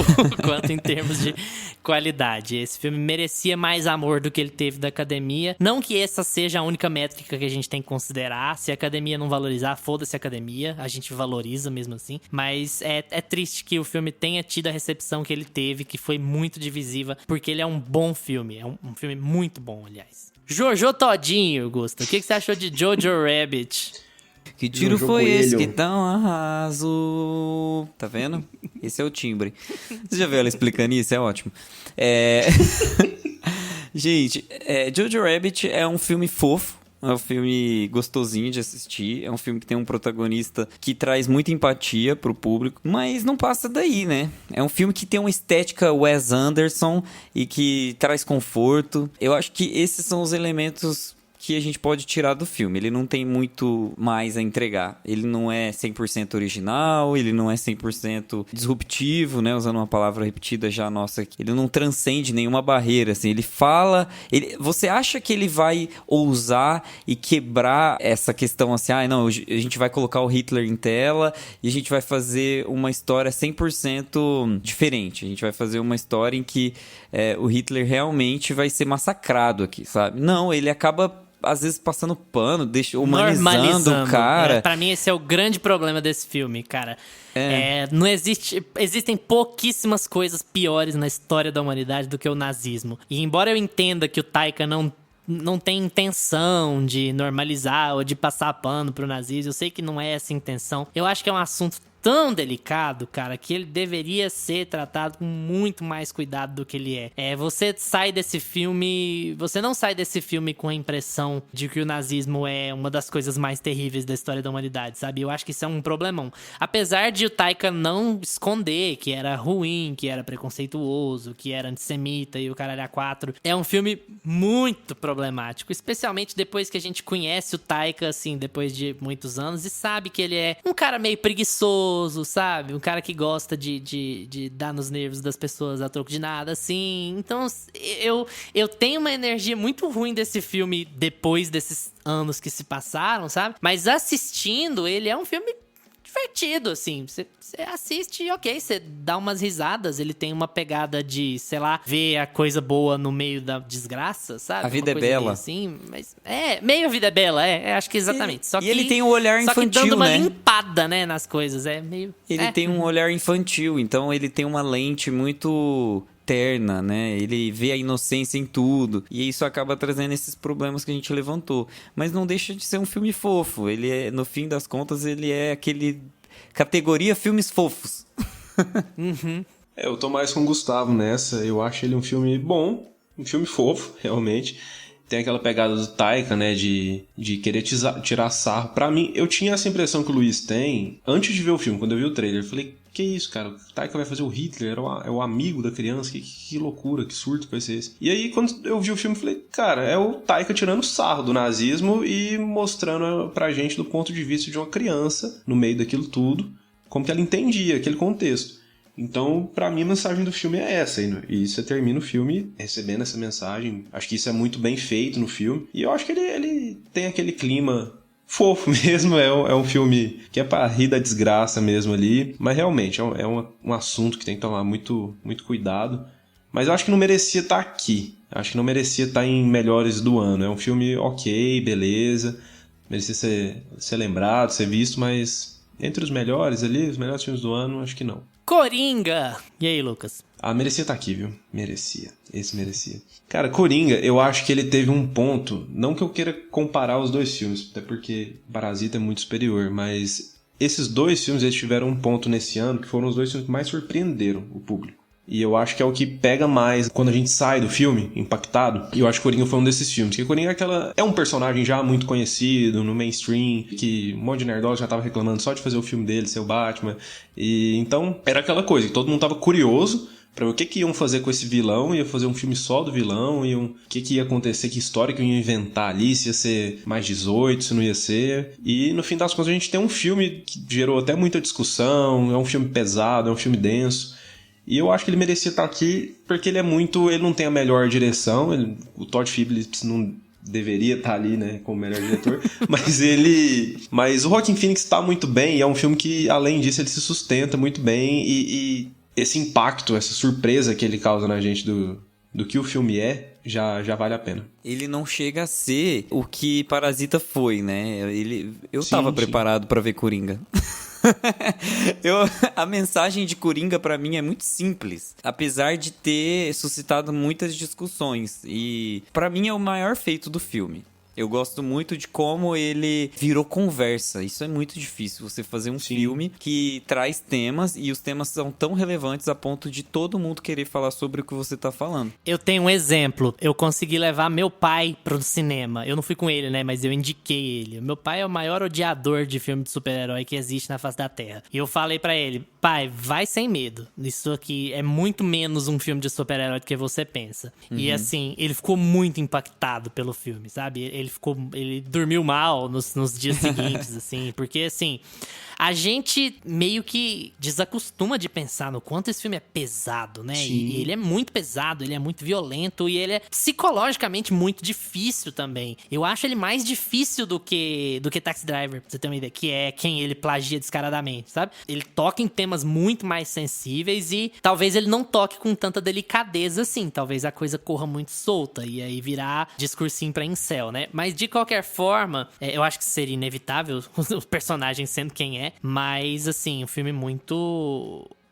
Speaker 2: quanto em termos de qualidade. Esse filme merecia mais amor do que ele teve da academia. Não que essa seja a única métrica que a gente tem que considerar. Se a academia não valorizar, foda-se a academia. A gente valoriza mesmo assim. Mas é triste que o filme tenha tido a recepção que ele teve, que foi muito divisiva, porque ele é um bom filme. É um filme muito bom, aliás. Jojo Todinho, Gusta. O que você achou de Jojo Rabbit?
Speaker 3: Que tiro foi esse que tão arraso? Tá vendo? Esse é o timbre. Você já viu ela explicando isso? É ótimo. Gente, Jojo Rabbit é um filme fofo. É um filme gostosinho de assistir. É um filme que tem um protagonista que traz muita empatia pro público. Mas não passa daí, né? É um filme que tem uma estética Wes Anderson e que traz conforto. Eu acho que esses são os elementos que a gente pode tirar do filme. Ele não tem muito mais a entregar. Ele não é 100% original, ele não é 100% disruptivo, né? Usando uma palavra repetida já nossa aqui. Ele não transcende nenhuma barreira, assim. Ele fala... Você acha que ele vai ousar e quebrar essa questão assim, não, a gente vai colocar o Hitler em tela e a gente vai fazer uma história 100% diferente. A gente vai fazer uma história em que o Hitler realmente vai ser massacrado aqui, sabe? Não, ele acaba às vezes, passando pano, humanizando o cara.
Speaker 2: Pra mim, esse é o grande problema desse filme, cara. Existem pouquíssimas coisas piores na história da humanidade do que o nazismo. E embora eu entenda que o Taika não tem intenção de normalizar ou de passar pano pro nazismo, eu sei que não é essa a intenção. Eu acho que é um assunto tão delicado, cara, que ele deveria ser tratado com muito mais cuidado do que ele é. Você não sai desse filme com a impressão de que o nazismo é uma das coisas mais terríveis da história da humanidade, sabe? Eu acho que isso é um problemão. Apesar de o Taika não esconder que era ruim, que era preconceituoso, que era antissemita e o caralho a quatro, é um filme muito problemático, especialmente depois que a gente conhece o Taika, assim, depois de muitos anos, e sabe que ele é um cara meio preguiçoso, sabe? Um cara que gosta de dar nos nervos das pessoas a troco de nada, assim. Então, eu tenho uma energia muito ruim desse filme depois desses anos que se passaram, sabe? Mas assistindo, ele é um filme divertido, assim. Você assiste, ok, você dá umas risadas. Ele tem uma pegada de, sei lá, ver a coisa boa no meio da desgraça, sabe?
Speaker 3: A vida
Speaker 2: uma
Speaker 3: é
Speaker 2: coisa
Speaker 3: bela.
Speaker 2: meio assim, mas meio a vida é bela, acho que exatamente.
Speaker 3: E ele tem um olhar infantil,
Speaker 2: só que dando uma
Speaker 3: né?
Speaker 2: limpada, né, nas coisas, meio...
Speaker 3: Ele tem um olhar infantil, então ele tem uma lente muito terna, né? Ele vê a inocência em tudo. E isso acaba trazendo esses problemas que a gente levantou. Mas não deixa de ser um filme fofo. Ele é, no fim das contas, ele é aquele... categoria filmes fofos.
Speaker 2: Uhum.
Speaker 4: Eu tô mais com o Gustavo nessa. Eu acho ele um filme bom, um filme fofo, realmente. Tem aquela pegada do Taika, né, de querer tirar sarro. Pra mim, eu tinha essa impressão que o Luiz tem, antes de ver o filme, quando eu vi o trailer. Eu falei, que isso, cara? O Taika vai fazer o Hitler, é o amigo da criança, que loucura, que surto vai ser esse. E aí, quando eu vi o filme, eu falei, cara, é o Taika tirando sarro do nazismo e mostrando pra gente do ponto de vista de uma criança, no meio daquilo tudo, como que ela entendia aquele contexto. Então, pra mim, a mensagem do filme é essa. E você termina o filme recebendo essa mensagem. Acho que isso é muito bem feito no filme. E eu acho que ele tem aquele clima fofo mesmo. É um filme que é pra rir da desgraça mesmo ali. Mas realmente, é um assunto que tem que tomar muito, muito cuidado. Mas eu acho que não merecia estar aqui. Acho que não merecia estar em melhores do ano. É um filme ok, beleza. Merecia ser lembrado, ser visto, mas entre os melhores ali, os melhores filmes do ano, acho que não.
Speaker 2: Coringa! E aí, Lucas?
Speaker 4: Merecia estar aqui, viu? Merecia. Esse merecia. Cara, Coringa, eu acho que ele teve um ponto... Não que eu queira comparar os dois filmes, até porque Parasita é muito superior, mas esses dois filmes, eles tiveram um ponto nesse ano que foram os dois filmes que mais surpreenderam o público. E eu acho que é o que pega mais quando a gente sai do filme, impactado. E eu acho que Coringa foi um desses filmes. Porque Coringa é um personagem já muito conhecido no mainstream, que um monte de nerdola já tava reclamando só de fazer o filme dele, ser o Batman. E então, era aquela coisa que todo mundo tava curioso pra ver o que iam fazer com esse vilão. Ia fazer um filme só do vilão, o que ia acontecer, que história que iam inventar ali, se ia ser mais 18, se não ia ser. E no fim das contas a gente tem um filme que gerou até muita discussão, é um filme pesado, é um filme denso. E eu acho que ele merecia estar aqui porque ele não tem a melhor direção. O Todd Phillips não deveria estar ali, né, como melhor diretor. mas o Joaquin Phoenix está muito bem. E é um filme que, além disso, ele se sustenta muito bem. E esse impacto, essa surpresa que ele causa na gente do que o filme já vale a pena.
Speaker 3: Ele não chega a ser o que Parasita foi, né? Eu tava preparado pra ver Coringa. A mensagem de Coringa pra mim é muito simples, apesar de ter suscitado muitas discussões, e pra mim é o maior feito do filme. Eu gosto muito de como ele virou conversa. Isso é muito difícil, você fazer um filme que traz temas, e os temas são tão relevantes a ponto de todo mundo querer falar sobre o que você tá falando.
Speaker 2: Eu tenho um exemplo. Eu consegui levar meu pai pro cinema. Eu não fui com ele, né? Mas eu indiquei ele. Meu pai é o maior odiador de filme de super-herói que existe na face da Terra. E eu falei pra ele, pai, vai sem medo. Isso aqui é muito menos um filme de super-herói do que você pensa. E assim, ele ficou muito impactado pelo filme, sabe? Ele dormiu mal nos dias seguintes, assim, porque, assim, a gente meio que desacostuma de pensar no quanto esse filme é pesado, né? E ele é muito pesado, ele é muito violento e ele é psicologicamente muito difícil também. Eu acho ele mais difícil do que Taxi Driver, pra você ter uma ideia, que é quem ele plagia descaradamente, sabe? Ele toca em temas muito mais sensíveis e talvez ele não toque com tanta delicadeza assim, talvez a coisa corra muito solta e aí virar discursinho pra incel, né? Mas de qualquer forma, eu acho que seria inevitável o personagem sendo quem é. Mas, assim, um filme muito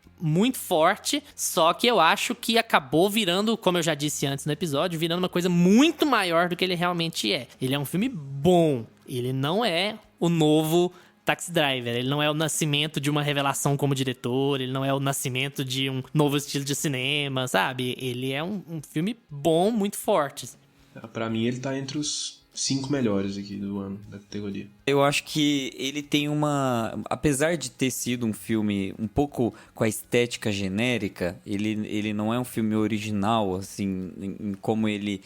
Speaker 2: forte, só que eu acho que acabou virando, como eu já disse antes no episódio, virando uma coisa muito maior do que ele realmente é. Ele é um filme bom, ele não é o novo Taxi Driver, ele não é o nascimento de uma revelação como diretor, ele não é o nascimento de um novo estilo de cinema, sabe? Ele é um filme bom, muito forte.
Speaker 4: Pra mim ele tá entre os 5 melhores aqui do ano, da categoria.
Speaker 3: Eu acho que ele tem uma... Apesar de ter sido um filme um pouco com a estética genérica, ele não é um filme original, assim, em como ele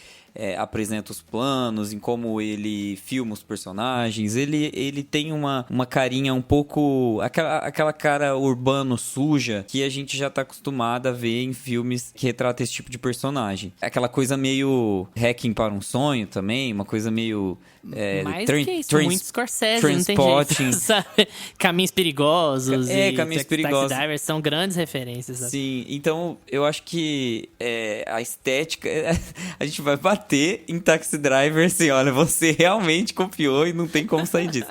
Speaker 3: apresenta os planos, em como ele filma os personagens. Ele tem uma carinha um pouco... Aquela cara urbano suja que a gente já tá acostumado a ver em filmes que retratam esse tipo de personagem. Aquela coisa meio Hacking para um Sonho também, uma coisa meio...
Speaker 2: Mais que isso, muito Scorsese, não tem jeito, sabe? Caminhos Perigosos e
Speaker 3: Caminhos Perigosos.
Speaker 2: Taxi Driver são grandes referências, sabe?
Speaker 3: Sim, então eu acho que a estética... A gente vai bater em Taxi Driver assim, olha, você realmente copiou e não tem como sair disso.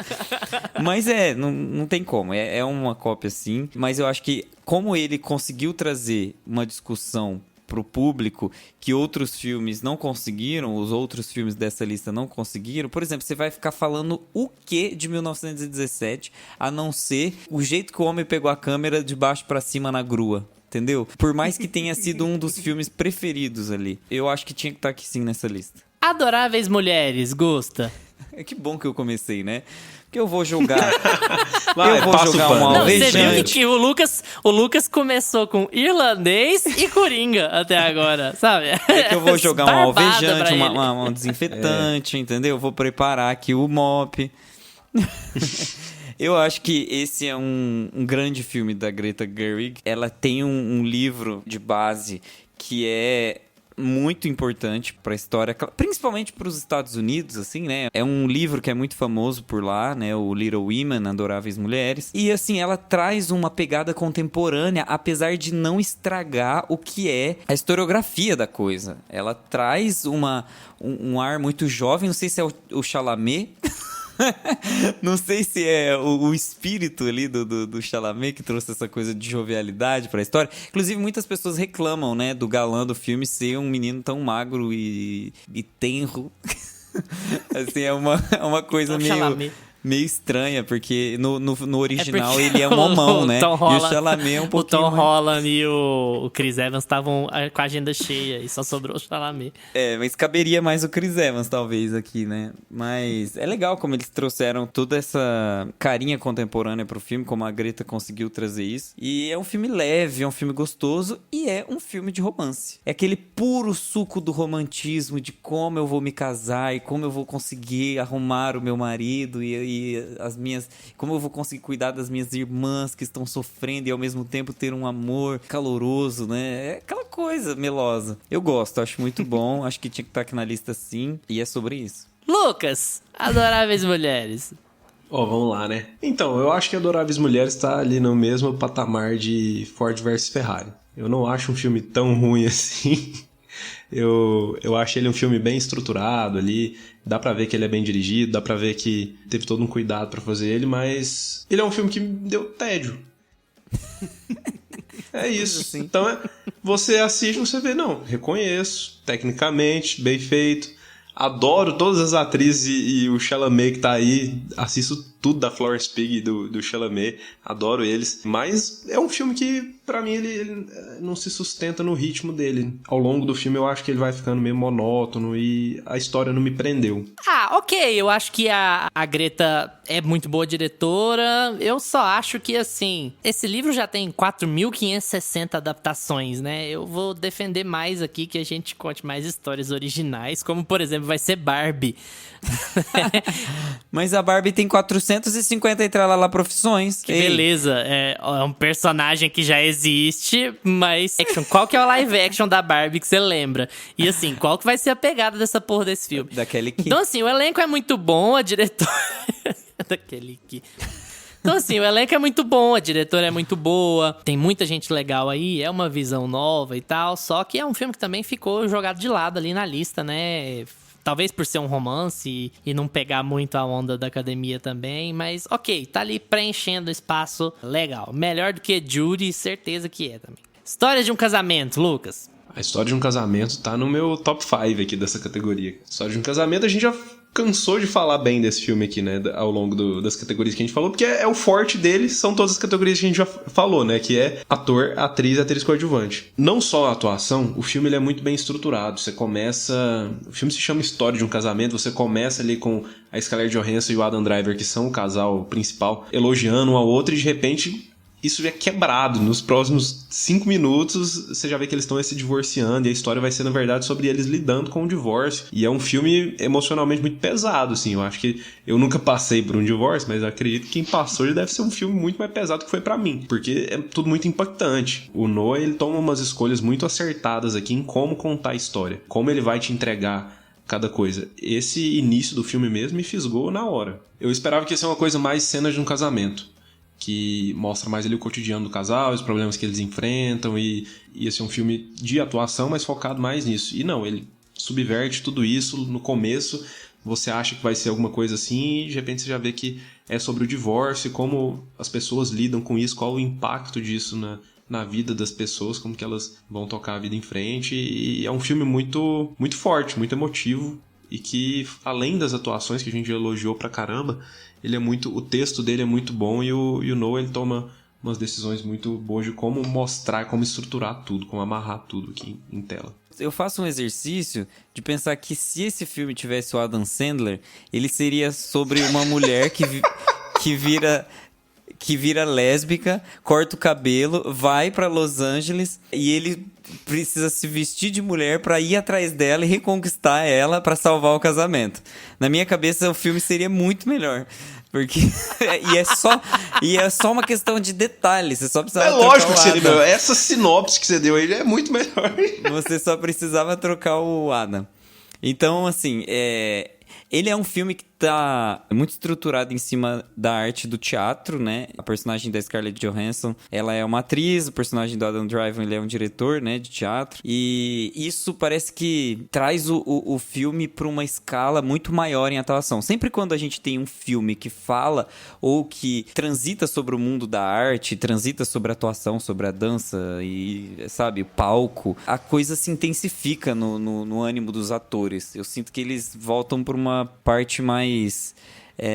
Speaker 3: Mas não tem como, é uma cópia sim, mas eu acho que como ele conseguiu trazer uma discussão pro público que outros filmes não conseguiram, os outros filmes dessa lista não conseguiram. Por exemplo, você vai ficar falando o que de 1917, a não ser o jeito que o homem pegou a câmera de baixo pra cima na grua, entendeu? Por mais que tenha sido um dos filmes preferidos ali, eu acho que tinha que estar aqui sim nessa lista.
Speaker 2: Adoráveis Mulheres, Gusta.
Speaker 3: Que bom que eu comecei, né? Que eu vou julgar.
Speaker 4: Vai,
Speaker 3: eu vou jogar um alvejante.
Speaker 2: Você viu que o Lucas começou com Irlandês e Coringa até agora, sabe?
Speaker 3: É que eu vou jogar um alvejante, um desinfetante, entendeu? Eu vou preparar aqui o mop. Eu acho que esse é um grande filme da Greta Gerwig. Ela tem um livro de base que é muito importante para a história, principalmente para os Estados Unidos, assim, né? É um livro que é muito famoso por lá, né? O Little Women, Adoráveis Mulheres. E, assim, ela traz uma pegada contemporânea, apesar de não estragar o que é a historiografia da coisa. Ela traz um ar muito jovem, não sei se é o Chalamet... Não sei se é o espírito ali do Chalamet que trouxe essa coisa de jovialidade pra história. Inclusive, muitas pessoas reclamam, né, do galã do filme ser um menino tão magro e tenro. Assim, é uma coisa meio estranha, porque no original ele é um homão, né?
Speaker 2: Holland,
Speaker 3: e o Chalamet é um pouquinho...
Speaker 2: O Tom Holland e o Chris Evans estavam com a agenda cheia e só sobrou o Chalamet.
Speaker 3: Mas caberia mais o Chris Evans, talvez, aqui, né? Mas é legal como eles trouxeram toda essa carinha contemporânea pro filme, como a Greta conseguiu trazer isso. E é um filme leve, é um filme gostoso e é um filme de romance. É aquele puro suco do romantismo, de como eu vou me casar e como eu vou conseguir arrumar o meu marido e como eu vou conseguir cuidar das minhas irmãs que estão sofrendo e ao mesmo tempo ter um amor caloroso, né? É aquela coisa melosa. Eu gosto, acho muito bom, acho que tinha que estar aqui na lista sim, e é sobre isso.
Speaker 2: Lucas, Adoráveis Mulheres.
Speaker 4: Vamos lá, né? Então, eu acho que Adoráveis Mulheres tá ali no mesmo patamar de Ford vs Ferrari. Eu não acho um filme tão ruim assim. Eu acho ele um filme bem estruturado ali, dá pra ver que ele é bem dirigido, dá pra ver que teve todo um cuidado pra fazer ele, mas ele é um filme que me deu tédio. É isso. Assim. Então, você assiste e você vê, não, reconheço, tecnicamente, bem feito, adoro todas as atrizes e o Chalamet que tá aí, assisto tudo da Florence Pugh e do Chalamet, adoro eles, mas é um filme que, pra mim, ele não se sustenta no ritmo dele. Ao longo do filme eu acho que ele vai ficando meio monótono e a história não me prendeu.
Speaker 2: Ok, eu acho que a Greta é muito boa diretora, eu só acho que, assim, esse livro já tem 4.560 adaptações, né? Eu vou defender mais aqui que a gente conte mais histórias originais, como, por exemplo, vai ser Barbie.
Speaker 3: Mas a Barbie tem 450 e tralala profissões.
Speaker 2: Que beleza, é um personagem que já existe, mas qual que é o live action da Barbie que você lembra? E assim, qual que vai ser a pegada dessa porra desse filme?
Speaker 3: Daquele que...
Speaker 2: Então assim, o elenco é muito bom, a diretora... Daquele que... Então assim, o elenco é muito bom, a diretora é muito boa, tem muita gente legal aí, é uma visão nova e tal, só que é um filme que também ficou jogado de lado ali na lista, né? talvez por ser um romance e não pegar muito a onda da academia também, mas ok, tá ali preenchendo espaço legal. Melhor do que Judy, certeza que é também. História de um casamento, Lucas.
Speaker 4: A história de um casamento tá no meu top 5 aqui dessa categoria. História de um casamento, a gente já cansou de falar bem desse filme aqui, né, ao longo das categorias que a gente falou, porque é o forte dele, são todas as categorias que a gente já falou, né, que é ator, atriz coadjuvante. Não só a atuação, o filme ele é muito bem estruturado. O filme se chama História de um Casamento, você começa ali com a Scarlett Johansson e o Adam Driver, que são o casal principal, elogiando um ao outro, e de repente isso é quebrado. Nos próximos 5 minutos, você já vê que eles estão se divorciando, e a história vai ser, na verdade, sobre eles lidando com o divórcio. E é um filme emocionalmente muito pesado, assim. Eu acho que eu nunca passei por um divórcio, mas eu acredito que quem passou já deve ser um filme muito mais pesado que foi pra mim, porque é tudo muito impactante. O Noah, ele toma umas escolhas muito acertadas aqui em como contar a história, como ele vai te entregar cada coisa. Esse início do filme mesmo me fisgou na hora. Eu esperava que ia ser uma coisa mais cena de um casamento, que mostra mais ali o cotidiano do casal, os problemas que eles enfrentam, e ia ser um filme de atuação, mas focado mais nisso. E não, ele subverte tudo isso no começo. Você acha que vai ser alguma coisa assim, e de repente você já vê que é sobre o divórcio, como as pessoas lidam com isso, qual o impacto disso na vida das pessoas, como que elas vão tocar a vida em frente. E é um filme muito, muito forte, muito emotivo, e que, além das atuações que a gente elogiou pra caramba, o texto dele é muito bom, e o Noah, ele toma umas decisões muito boas de como mostrar, como estruturar tudo, como amarrar tudo aqui em tela.
Speaker 3: Eu faço um exercício de pensar que se esse filme tivesse o Adam Sandler, ele seria sobre uma mulher que vira lésbica, corta o cabelo, vai pra Los Angeles e ele precisa se vestir de mulher pra ir atrás dela e reconquistar ela pra salvar o casamento. Na minha cabeça, o filme seria muito melhor. Porque é só uma questão de detalhes. Você só precisava trocar
Speaker 4: lógico que seria
Speaker 3: Adam.
Speaker 4: melhor. Essa sinopse que você deu aí é muito melhor.
Speaker 3: Você só precisava trocar o Adam. Então, assim, ele é um filme que tá muito estruturado em cima da arte do teatro, né? A personagem da Scarlett Johansson, ela é uma atriz, o personagem do Adam Driver, ele é um diretor, né, de teatro. E isso parece que traz o filme para uma escala muito maior em atuação. Sempre quando a gente tem um filme que fala ou que transita sobre o mundo da arte, transita sobre a atuação, sobre a dança e, sabe, o palco, a coisa se intensifica no ânimo dos atores. Eu sinto que eles voltam para uma parte mais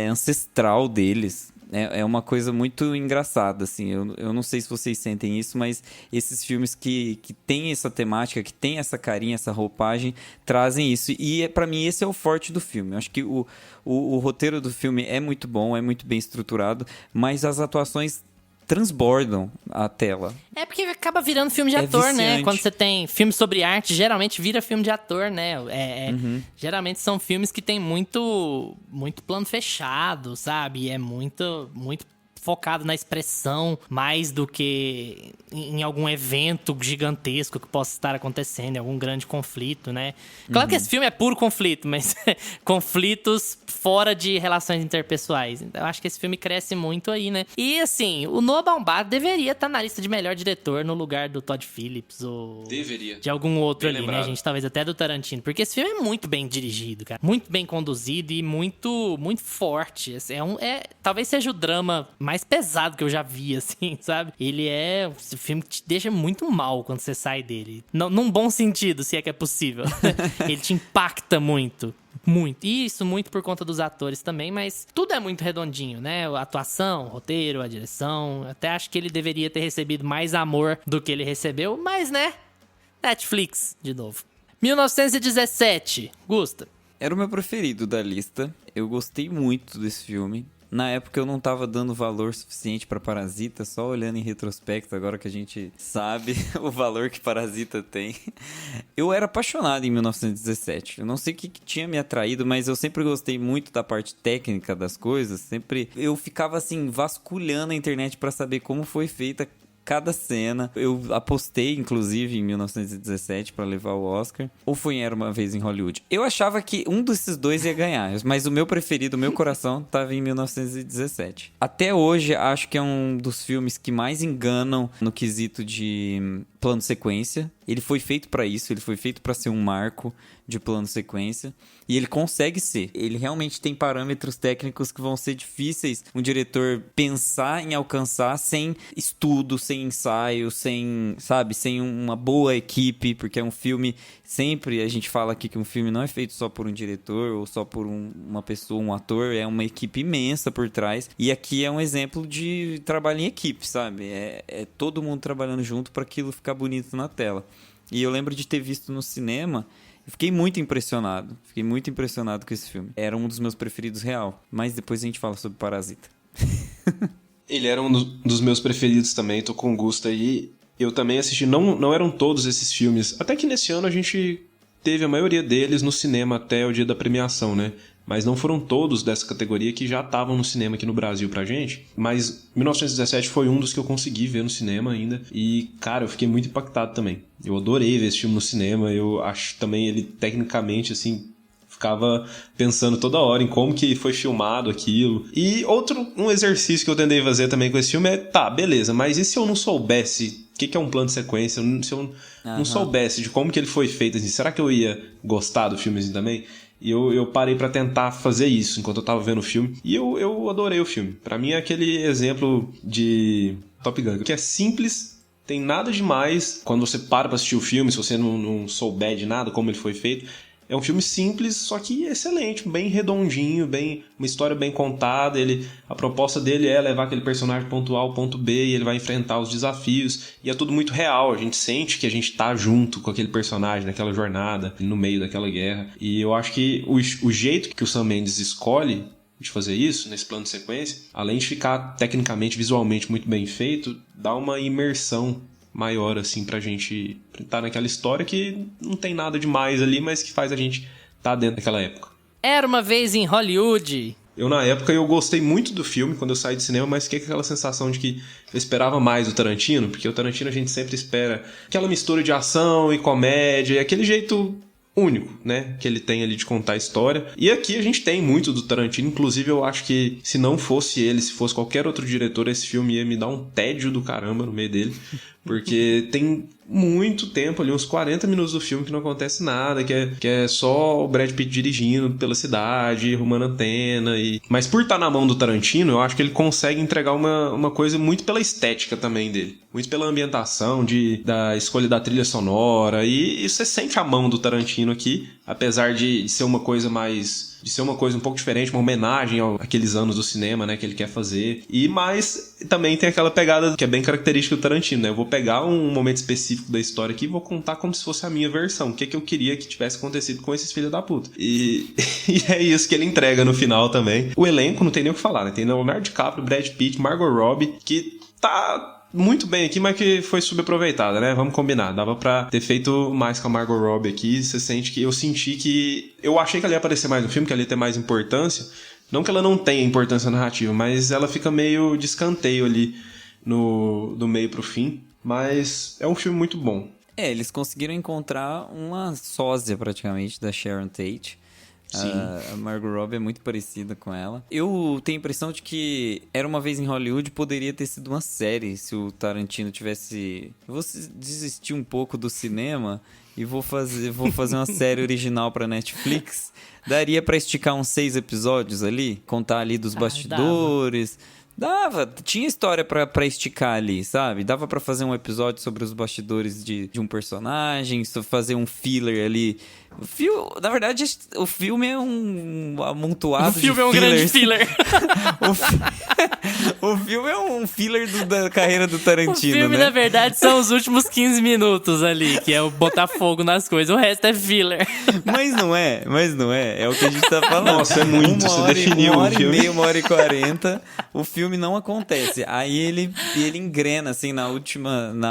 Speaker 3: ancestral deles. É uma coisa muito engraçada, assim. Eu não sei se vocês sentem isso, mas esses filmes que tem essa temática, que tem essa carinha, essa roupagem, trazem isso. E pra mim esse é o forte do filme. Eu acho que o roteiro do filme é muito bom, é muito bem estruturado, mas as atuações transbordam a tela.
Speaker 2: É porque acaba virando filme de ator,
Speaker 3: viciante,
Speaker 2: né? Quando você tem filme sobre arte, geralmente vira filme de ator, né? Geralmente são filmes que tem muito plano fechado, sabe? É muito focado na expressão mais do que em algum evento gigantesco que possa estar acontecendo, em algum grande conflito, né? Claro que esse filme é puro conflito, mas conflitos fora de relações interpessoais. Então, eu acho que esse filme cresce muito aí, né? E, assim, o Noah Baumbach deveria estar na lista de melhor diretor no lugar do Todd Phillips ou
Speaker 4: Deveria.
Speaker 2: de algum outro
Speaker 4: Bem
Speaker 2: ali,
Speaker 4: lembrado.
Speaker 2: né, gente? Talvez até do Tarantino. Porque esse filme é muito bem dirigido, cara. Muito bem conduzido e muito forte. Talvez seja o drama mais pesado que eu já vi, assim, sabe? Ele é um filme que te deixa muito mal quando você sai dele. Num bom sentido, se é que é possível. Ele te impacta muito. Muito. Isso muito por conta dos atores também, mas tudo é muito redondinho, né? A atuação, o roteiro, a direção. Até acho que ele deveria ter recebido mais amor do que ele recebeu, mas, né? Netflix, de novo. 1917. Gusta.
Speaker 3: Era o meu preferido da lista. Eu gostei muito desse filme. Na época eu não tava dando valor suficiente pra Parasita, só olhando em retrospecto, agora que a gente sabe o valor que Parasita tem. Eu era apaixonado em 1917. Eu não sei o que tinha me atraído, mas eu sempre gostei muito da parte técnica das coisas. Eu ficava assim, vasculhando a internet pra saber como foi feita cada cena. Eu apostei, inclusive, em 1917 pra levar o Oscar. Ou foi em Era Uma Vez em Hollywood? Eu achava que um desses dois ia ganhar, mas o meu preferido, o meu coração, tava em 1917. Até hoje, acho que é um dos filmes que mais enganam no quesito de plano sequência. Ele foi feito pra isso, ele foi feito pra ser um marco de plano sequência, e ele consegue ser. Ele realmente tem parâmetros técnicos que vão ser difíceis um diretor pensar em alcançar sem estudo, sem ensaio, sem, sabe, sem uma boa equipe, porque é um filme, sempre a gente fala aqui que um filme não é feito só por um diretor ou só por uma pessoa, um ator, é uma equipe imensa por trás, e aqui é um exemplo de trabalho em equipe, sabe? É todo mundo trabalhando junto para aquilo ficar bonito na tela. E eu lembro de ter visto no cinema. Eu fiquei muito impressionado com esse filme. Era um dos meus preferidos real. Mas depois a gente fala sobre Parasita.
Speaker 4: Ele era um dos meus preferidos também, tô com gosto aí. Eu também assisti, não eram todos esses filmes. Até que nesse ano a gente teve a maioria deles no cinema até o dia da premiação, né? Mas não foram todos dessa categoria que já estavam no cinema aqui no Brasil pra gente. Mas 1917 foi um dos que eu consegui ver no cinema ainda. E, cara, eu fiquei muito impactado também. Eu adorei ver esse filme no cinema. Eu acho também ele, tecnicamente, assim, ficava pensando toda hora em como que foi filmado aquilo. E um exercício que eu tentei fazer também com esse filme é, tá, beleza, mas e se eu não soubesse o que é um plano de sequência? Se eu não soubesse de como que ele foi feito, assim, será que eu ia gostar do filme assim também? E eu parei pra tentar fazer isso enquanto eu tava vendo o filme. E eu adorei o filme. Pra mim é aquele exemplo de Top Gun, que é simples, tem nada demais. Quando você para pra assistir o filme, se você não souber de nada, como ele foi feito, é um filme simples, só que excelente, bem redondinho, uma história bem contada. A proposta dele é levar aquele personagem do ponto A ao ponto B e ele vai enfrentar os desafios. E é tudo muito real, a gente sente que a gente tá junto com aquele personagem naquela jornada, no meio daquela guerra. E eu acho que o jeito que o Sam Mendes escolhe de fazer isso, nesse plano de sequência, além de ficar tecnicamente, visualmente muito bem feito, dá uma imersão maior, assim, pra gente estar naquela história que não tem nada demais ali, mas que faz a gente estar dentro daquela época.
Speaker 2: Era Uma Vez em Hollywood.
Speaker 4: Na época, eu gostei muito do filme quando eu saí do cinema, mas fiquei com aquela sensação de que eu esperava mais do Tarantino, porque o Tarantino a gente sempre espera aquela mistura de ação e comédia, aquele jeito único, né, que ele tem ali de contar a história. E aqui a gente tem muito do Tarantino, inclusive eu acho que se não fosse ele, se fosse qualquer outro diretor, esse filme ia me dar um tédio do caramba no meio dele, porque tem muito tempo ali, uns 40 minutos do filme que não acontece nada, que é só o Brad Pitt dirigindo pela cidade, arrumando antena. Mas por estar na mão do Tarantino, eu acho que ele consegue entregar uma coisa muito pela estética também dele, muito pela ambientação, da escolha da trilha sonora, e você sente a mão do Tarantino aqui, apesar de ser uma coisa um pouco diferente, uma homenagem àqueles anos do cinema, né, que ele quer fazer. Mas também tem aquela pegada que é bem característica do Tarantino, né? Eu vou pegar um momento específico da história aqui e vou contar como se fosse a minha versão. O que eu queria que tivesse acontecido com esses filhos da puta. E é isso que ele entrega no final também. O elenco não tem nem o que falar, né? Tem Leonardo DiCaprio, Brad Pitt, Margot Robbie, que tá muito bem aqui, mas que foi subaproveitada, né? Vamos combinar. Dava pra ter feito mais com a Margot Robbie aqui. Eu senti que... Eu achei que ela ia aparecer mais no filme, que ela ia ter mais importância. Não que ela não tenha importância narrativa, mas ela fica meio de escanteio ali do meio pro fim. Mas é um filme muito bom.
Speaker 3: Eles conseguiram encontrar uma sósia praticamente da Sharon Tate. A Margot Robbie é muito parecida com ela. Eu tenho a impressão de que Era Uma Vez em Hollywood poderia ter sido uma série se o Tarantino tivesse... Eu vou desistir um pouco do cinema e vou fazer uma série original pra Netflix. Daria pra esticar uns 6 episódios ali, contar ali dos bastidores... Dava, tinha história pra esticar ali, sabe? Dava pra fazer um episódio sobre os bastidores de um personagem, fazer um filler ali. Na verdade, o filme é um amontoado de fillers. O filme é um grande filler. O filme é um filler da carreira do Tarantino,
Speaker 2: O filme,
Speaker 3: né?
Speaker 2: na verdade, são os últimos 15 minutos ali, que é o botar fogo nas coisas. O resto é filler.
Speaker 3: Mas não é. É o que a gente tá falando.
Speaker 4: Nossa, é muito. Você definiu o filme.
Speaker 3: 1h40, o filme não acontece. Aí ele engrena, assim, na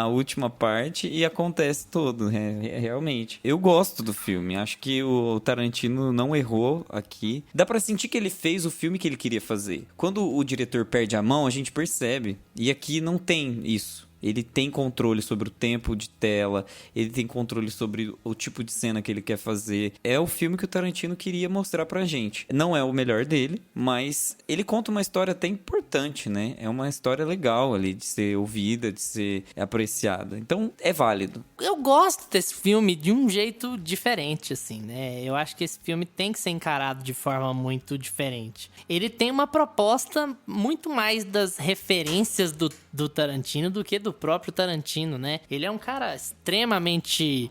Speaker 3: última parte e acontece todo, realmente. Eu gosto do filme. Acho que o Tarantino não errou aqui. Dá pra sentir que ele fez o filme que ele queria fazer. Quando o diretor perde a mão, a gente percebe. E aqui não tem isso. Ele tem controle sobre o tempo de tela, ele tem controle sobre o tipo de cena que ele quer fazer. É o filme que o Tarantino queria mostrar pra gente. Não é o melhor dele, mas ele conta uma história até importante, né? É uma história legal ali de ser ouvida, de ser apreciada. Então, é válido.
Speaker 2: Eu gosto desse filme de um jeito diferente, assim, né? Eu acho que esse filme tem que ser encarado de forma muito diferente. Ele tem uma proposta muito mais das referências do Tarantino do que do próprio Tarantino, né? Ele é um cara extremamente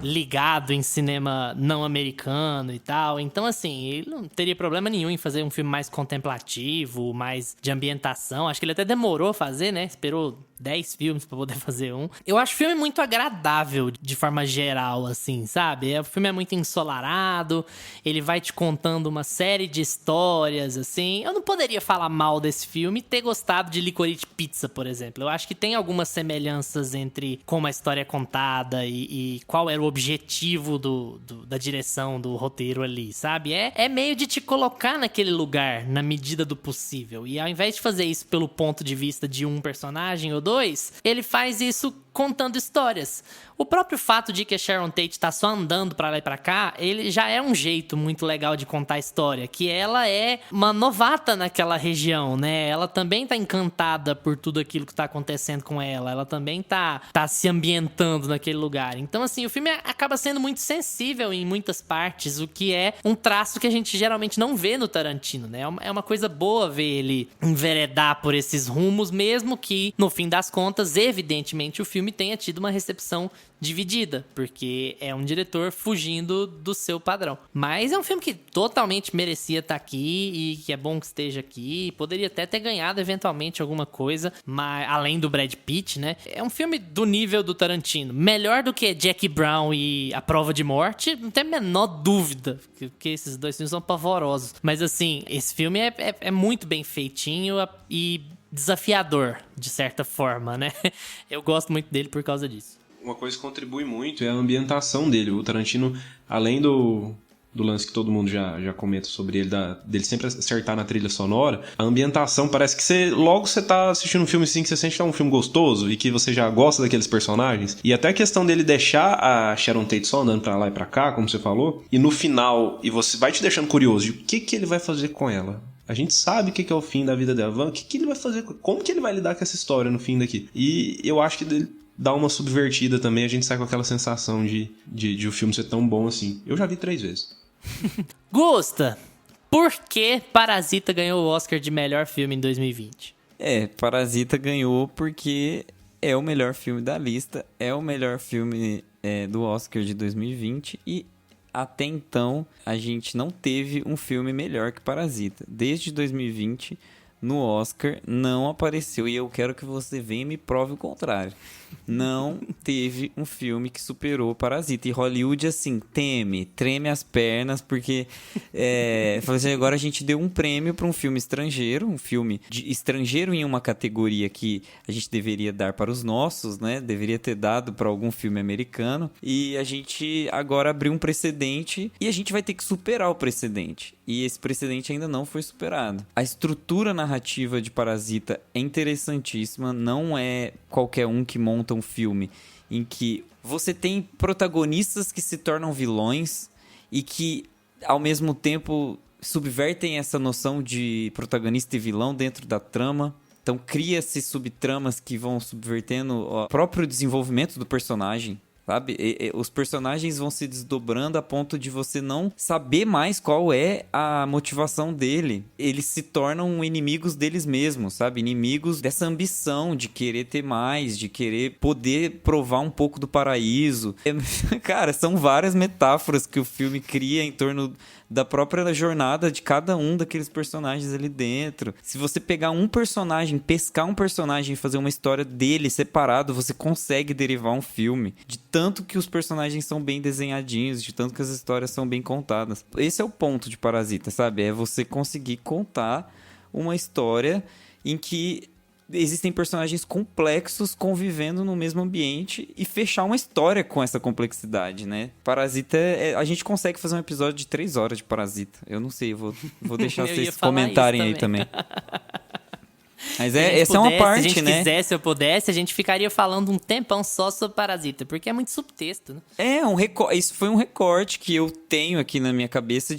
Speaker 2: ligado em cinema não americano e tal. Então, assim, ele não teria problema nenhum em fazer um filme mais contemplativo, mais de ambientação. Acho que ele até demorou a fazer, né? Esperou 10 filmes pra poder fazer um. Eu acho o filme muito agradável de forma geral, assim, sabe? O filme é muito ensolarado, ele vai te contando uma série de histórias, assim. Eu não poderia falar mal desse filme e ter gostado de Licorice Pizza, por exemplo. Eu acho que tem algumas semelhanças entre como a história é contada e qual era o objetivo da direção do roteiro ali, sabe? É meio de te colocar naquele lugar, na medida do possível. E ao invés de fazer isso pelo ponto de vista de um personagem ou dois, ele faz isso contando histórias. O próprio fato de que a Sharon Tate tá só andando pra lá e pra cá, ele já é um jeito muito legal de contar a história, que ela é uma novata naquela região, né? Ela também tá encantada por tudo aquilo que tá acontecendo com ela, ela também tá se ambientando naquele lugar. Então, assim, o filme acaba sendo muito sensível em muitas partes, o que é um traço que a gente geralmente não vê no Tarantino, né? É uma coisa boa ver ele enveredar por esses rumos, mesmo que, no fim das contas, evidentemente, o filme tenha tido uma recepção dividida, porque é um diretor fugindo do seu padrão. Mas é um filme que totalmente merecia estar aqui e que é bom que esteja aqui. Poderia até ter ganhado eventualmente alguma coisa, mas além do Brad Pitt, né? É um filme do nível do Tarantino. Melhor do que Jackie Brown e A Prova de Morte, não tem a menor dúvida, porque esses dois filmes são pavorosos. Mas assim, esse filme é muito bem feitinho e desafiador, de certa forma, né? Eu gosto muito dele por causa disso.
Speaker 4: Uma coisa que contribui muito é a ambientação dele. O Tarantino, além do lance que todo mundo já comenta sobre ele, dele sempre acertar na trilha sonora, a ambientação parece que você tá assistindo um filme assim, que você sente que é um filme gostoso e que você já gosta daqueles personagens. E até a questão dele deixar a Sharon Tate só andando pra lá e pra cá, como você falou, e no final, e você vai te deixando curioso de o que ele vai fazer com ela. A gente sabe o que é o fim da vida dela. O que ele vai fazer? Como que ele vai lidar com essa história no fim daqui? E eu acho que ele dá uma subvertida também. A gente sai com aquela sensação de o filme ser tão bom assim. Eu já vi 3 vezes.
Speaker 2: Gusta, por que Parasita ganhou o Oscar de melhor filme em 2020?
Speaker 3: Parasita ganhou porque é o melhor filme da lista. É o melhor filme do Oscar de 2020 e até então, a gente não teve um filme melhor que Parasita. Desde 2020, no Oscar, não apareceu. E eu quero que você venha e me prove o contrário. Não teve um filme que superou Parasita. E Hollywood, assim, treme as pernas, porque agora a gente deu um prêmio para um filme estrangeiro, um filme estrangeiro em uma categoria que a gente deveria dar para os nossos, né? Deveria ter dado para algum filme americano. E a gente agora abriu um precedente e a gente vai ter que superar o precedente. E esse precedente ainda não foi superado. A estrutura narrativa de Parasita é interessantíssima, não é qualquer um que monta um filme em que você tem protagonistas que se tornam vilões e que, ao mesmo tempo, subvertem essa noção de protagonista e vilão dentro da trama. Então, cria-se subtramas que vão subvertendo o próprio desenvolvimento do personagem. Sabe? Os personagens vão se desdobrando a ponto de você não saber mais qual é a motivação dele. Eles se tornam inimigos deles mesmos, sabe? Inimigos dessa ambição de querer ter mais, de querer poder provar um pouco do paraíso. Cara, são várias metáforas que o filme cria em torno da própria jornada de cada um daqueles personagens ali dentro. Se você pegar um personagem, pescar um personagem e fazer uma história dele separado, você consegue derivar um filme. De tanto que os personagens são bem desenhadinhos, de tanto que as histórias são bem contadas. Esse é o ponto de Parasita, sabe? É você conseguir contar uma história em que existem personagens complexos convivendo no mesmo ambiente e fechar uma história com essa complexidade, né? Parasita, a gente consegue fazer um episódio de 3 horas de Parasita. Eu não sei, vou deixar vocês comentarem aí também. Mas
Speaker 2: Se a gente
Speaker 3: essa é uma
Speaker 2: pudesse,
Speaker 3: parte,
Speaker 2: se a gente
Speaker 3: né?
Speaker 2: quisesse, eu pudesse, a gente ficaria falando um tempão só sobre Parasita, porque é muito subtexto, né?
Speaker 3: Isso foi um recorte que eu tenho aqui na minha cabeça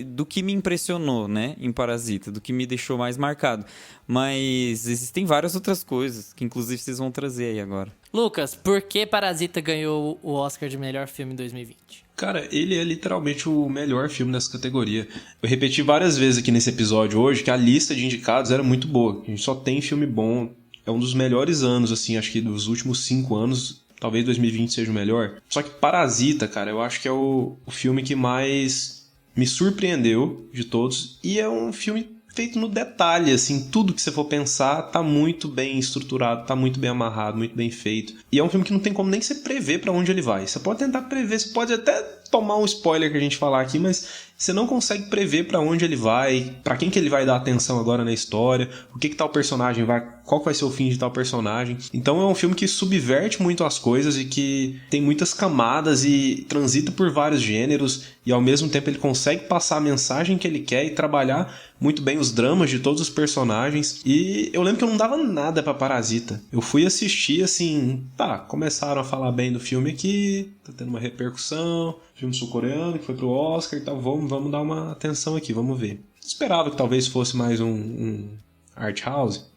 Speaker 3: do que me impressionou, né, em Parasita, do que me deixou mais marcado. Mas existem várias outras coisas que inclusive vocês vão trazer aí agora.
Speaker 2: Lucas, por que Parasita ganhou o Oscar de melhor filme em 2020?
Speaker 4: Cara, ele é literalmente o melhor filme dessa categoria. Eu repeti várias vezes aqui nesse episódio hoje que a lista de indicados era muito boa. A gente só tem filme bom. É um dos melhores anos, assim, acho que dos últimos 5 anos. Talvez 2020 seja o melhor. Só que Parasita, cara, eu acho que é o filme que mais me surpreendeu de todos. E é um filme feito no detalhe, assim, tudo que você for pensar tá muito bem estruturado, tá muito bem amarrado, muito bem feito. E é um filme que não tem como nem você prever pra onde ele vai. Você pode tentar prever, você pode até tomar um spoiler que a gente falar aqui, mas você não consegue prever pra onde ele vai, pra quem que ele vai dar atenção agora na história, o que tal personagem vai, qual que vai ser o fim de tal personagem. Então é um filme que subverte muito as coisas e que tem muitas camadas e transita por vários gêneros e ao mesmo tempo ele consegue passar a mensagem que ele quer e trabalhar muito bem os dramas de todos os personagens. E eu lembro que eu não dava nada pra Parasita. Eu fui assistir assim, começaram a falar bem do filme aqui, tá tendo uma repercussão, filme sul-coreano que foi pro Oscar e tal, vamos dar uma atenção aqui, vamos ver. Esperava que talvez fosse mais um art house,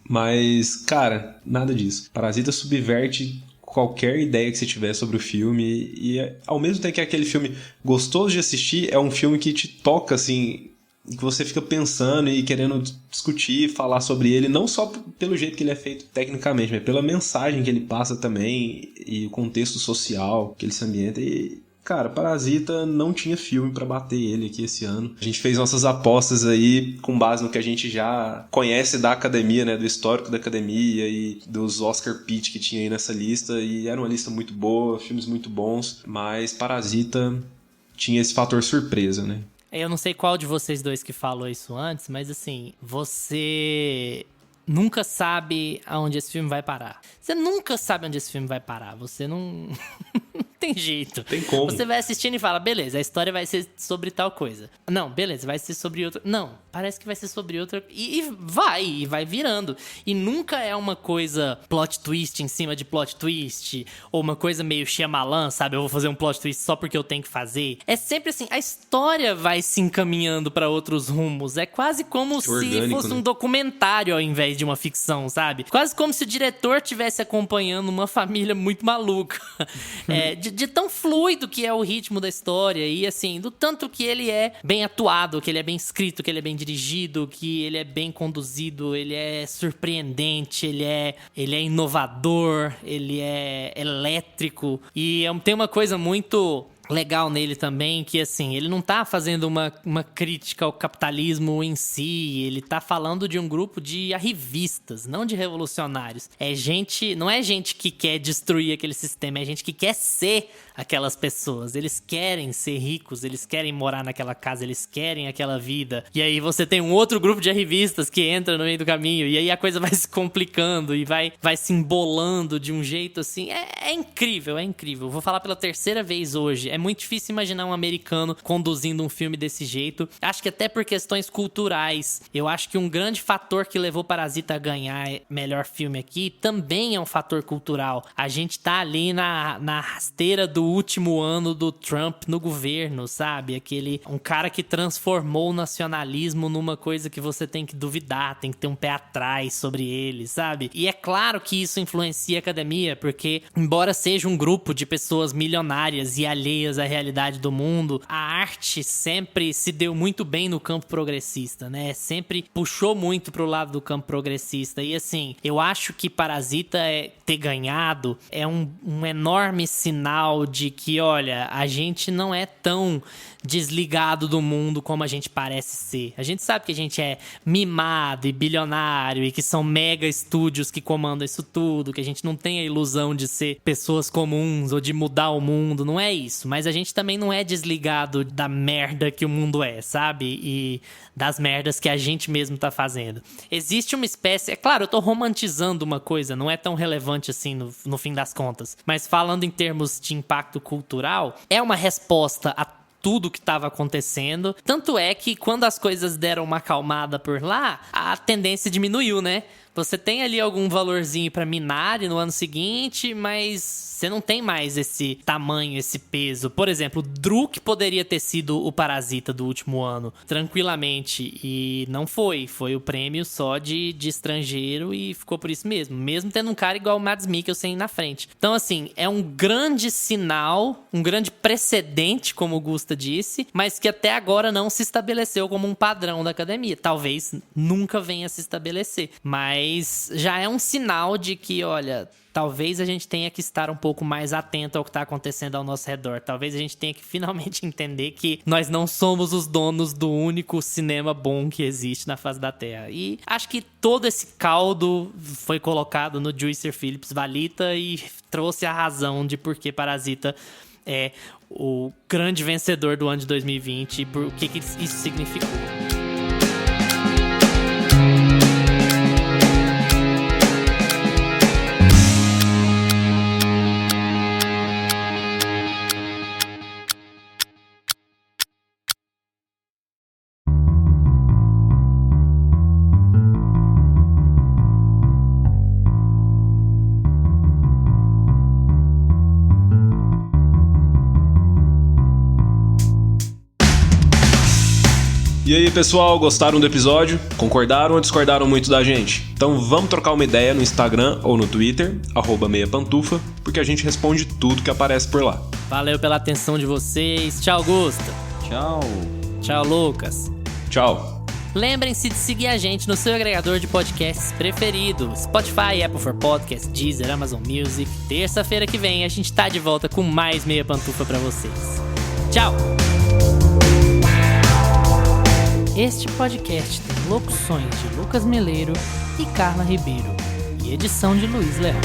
Speaker 4: mas, cara, nada disso. Parasita subverte qualquer ideia que você tiver sobre o filme e ao mesmo tempo que é aquele filme gostoso de assistir, é um filme que te toca, assim, que você fica pensando e querendo discutir, falar sobre ele, não só pelo jeito que ele é feito tecnicamente, mas pela mensagem que ele passa também e o contexto social que ele se ambienta. E, cara, Parasita não tinha filme pra bater ele aqui esse ano. A gente fez nossas apostas aí com base no que a gente já conhece da academia, né, do histórico da academia e dos Oscar pitch que tinha aí nessa lista, e era uma lista muito boa, filmes muito bons, mas Parasita tinha esse fator surpresa, né?
Speaker 2: Eu não sei qual de vocês dois que falou isso antes, mas assim, você nunca sabe aonde esse filme vai parar. Você nunca sabe onde esse filme vai parar. Você não tem jeito.
Speaker 4: Tem como.
Speaker 2: Você vai assistindo e fala, beleza, a história vai ser sobre tal coisa. Não, beleza, vai ser sobre outra. Não, parece que vai ser sobre outra. E vai virando. E nunca é uma coisa plot twist em cima de plot twist, ou uma coisa meio Shyamalan, sabe? Eu vou fazer um plot twist só porque eu tenho que fazer. É sempre assim, a história vai se encaminhando pra outros rumos. É quase como se fosse um documentário ao invés de uma ficção, sabe? Quase como se o diretor estivesse acompanhando uma família muito maluca. De tão fluido que é o ritmo da história e, assim, do tanto que ele é bem atuado, que ele é bem escrito, que ele é bem dirigido, que ele é bem conduzido, ele é surpreendente, ele é inovador, ele é elétrico. E tem uma coisa muito legal nele também, que assim, ele não tá fazendo uma crítica ao capitalismo em si, ele tá falando de um grupo de arrivistas, não de revolucionários. Não é gente que quer destruir aquele sistema, é gente que quer ser aquelas pessoas. Eles querem ser ricos, eles querem morar naquela casa, eles querem aquela vida. E aí você tem um outro grupo de arrivistas que entra no meio do caminho, e aí a coisa vai se complicando e vai se embolando de um jeito assim. É incrível, é incrível. Vou falar pela terceira vez hoje. É muito difícil imaginar um americano conduzindo um filme desse jeito. Acho que até por questões culturais. Eu acho que um grande fator que levou Parasita a ganhar melhor filme aqui também é um fator cultural. A gente tá ali na rasteira do último ano do Trump no governo, sabe? Um cara que transformou o nacionalismo numa coisa que você tem que duvidar, tem que ter um pé atrás sobre ele, sabe? E é claro que isso influencia a academia, porque embora seja um grupo de pessoas milionárias e alheias à realidade do mundo, a arte sempre se deu muito bem no campo progressista, né? Sempre puxou muito pro lado do campo progressista. E assim, eu acho que Parasita ter ganhado é um enorme sinal de que, olha, a gente não é tão desligado do mundo como a gente parece ser. A gente sabe que a gente é mimado e bilionário e que são mega estúdios que comandam isso tudo, que a gente não tem a ilusão de ser pessoas comuns ou de mudar o mundo, não é isso. Mas a gente também não é desligado da merda que o mundo é, sabe? E das merdas que a gente mesmo tá fazendo. Existe uma espécie... É claro, eu tô romantizando uma coisa, não é tão relevante assim no fim das contas. Mas falando em termos de impacto cultural, é uma resposta a tudo que estava acontecendo. Tanto é que quando as coisas deram uma acalmada por lá, a tendência diminuiu, né? Você tem ali algum valorzinho pra minar no ano seguinte, mas você não tem mais esse tamanho, esse peso. Por exemplo, Druk poderia ter sido o Parasita do último ano, tranquilamente, e não foi. Foi o prêmio só de estrangeiro e ficou por isso mesmo. Mesmo tendo um cara igual o Mads Mikkelsen na frente. Então, assim, é um grande sinal, um grande precedente, como o Gusta disse, mas que até agora não se estabeleceu como um padrão da academia. Talvez nunca venha a se estabelecer, mas já é um sinal de que, olha, talvez a gente tenha que estar um pouco mais atento ao que está acontecendo ao nosso redor. Talvez a gente tenha que finalmente entender que nós não somos os donos do único cinema bom que existe na face da Terra. E acho que todo esse caldo foi colocado no Juicer Phillips Valita e trouxe a razão de por que Parasita é o grande vencedor do ano de 2020 e por que isso significou.
Speaker 4: E aí, pessoal, gostaram do episódio? Concordaram ou discordaram muito da gente? Então vamos trocar uma ideia no Instagram ou no Twitter, @meiapantufa, porque a gente responde tudo que aparece por lá.
Speaker 2: Valeu pela atenção de vocês. Tchau, Gusta.
Speaker 3: Tchau.
Speaker 2: Tchau, Lucas.
Speaker 4: Tchau.
Speaker 2: Lembrem-se de seguir a gente no seu agregador de podcasts preferido. Spotify, Apple for Podcasts, Deezer, Amazon Music. Terça-feira que vem a gente tá de volta com mais Meia Pantufa pra vocês. Tchau! Este podcast tem locuções de Lucas Meleiro e Carla Ribeiro e edição de Luiz Leão.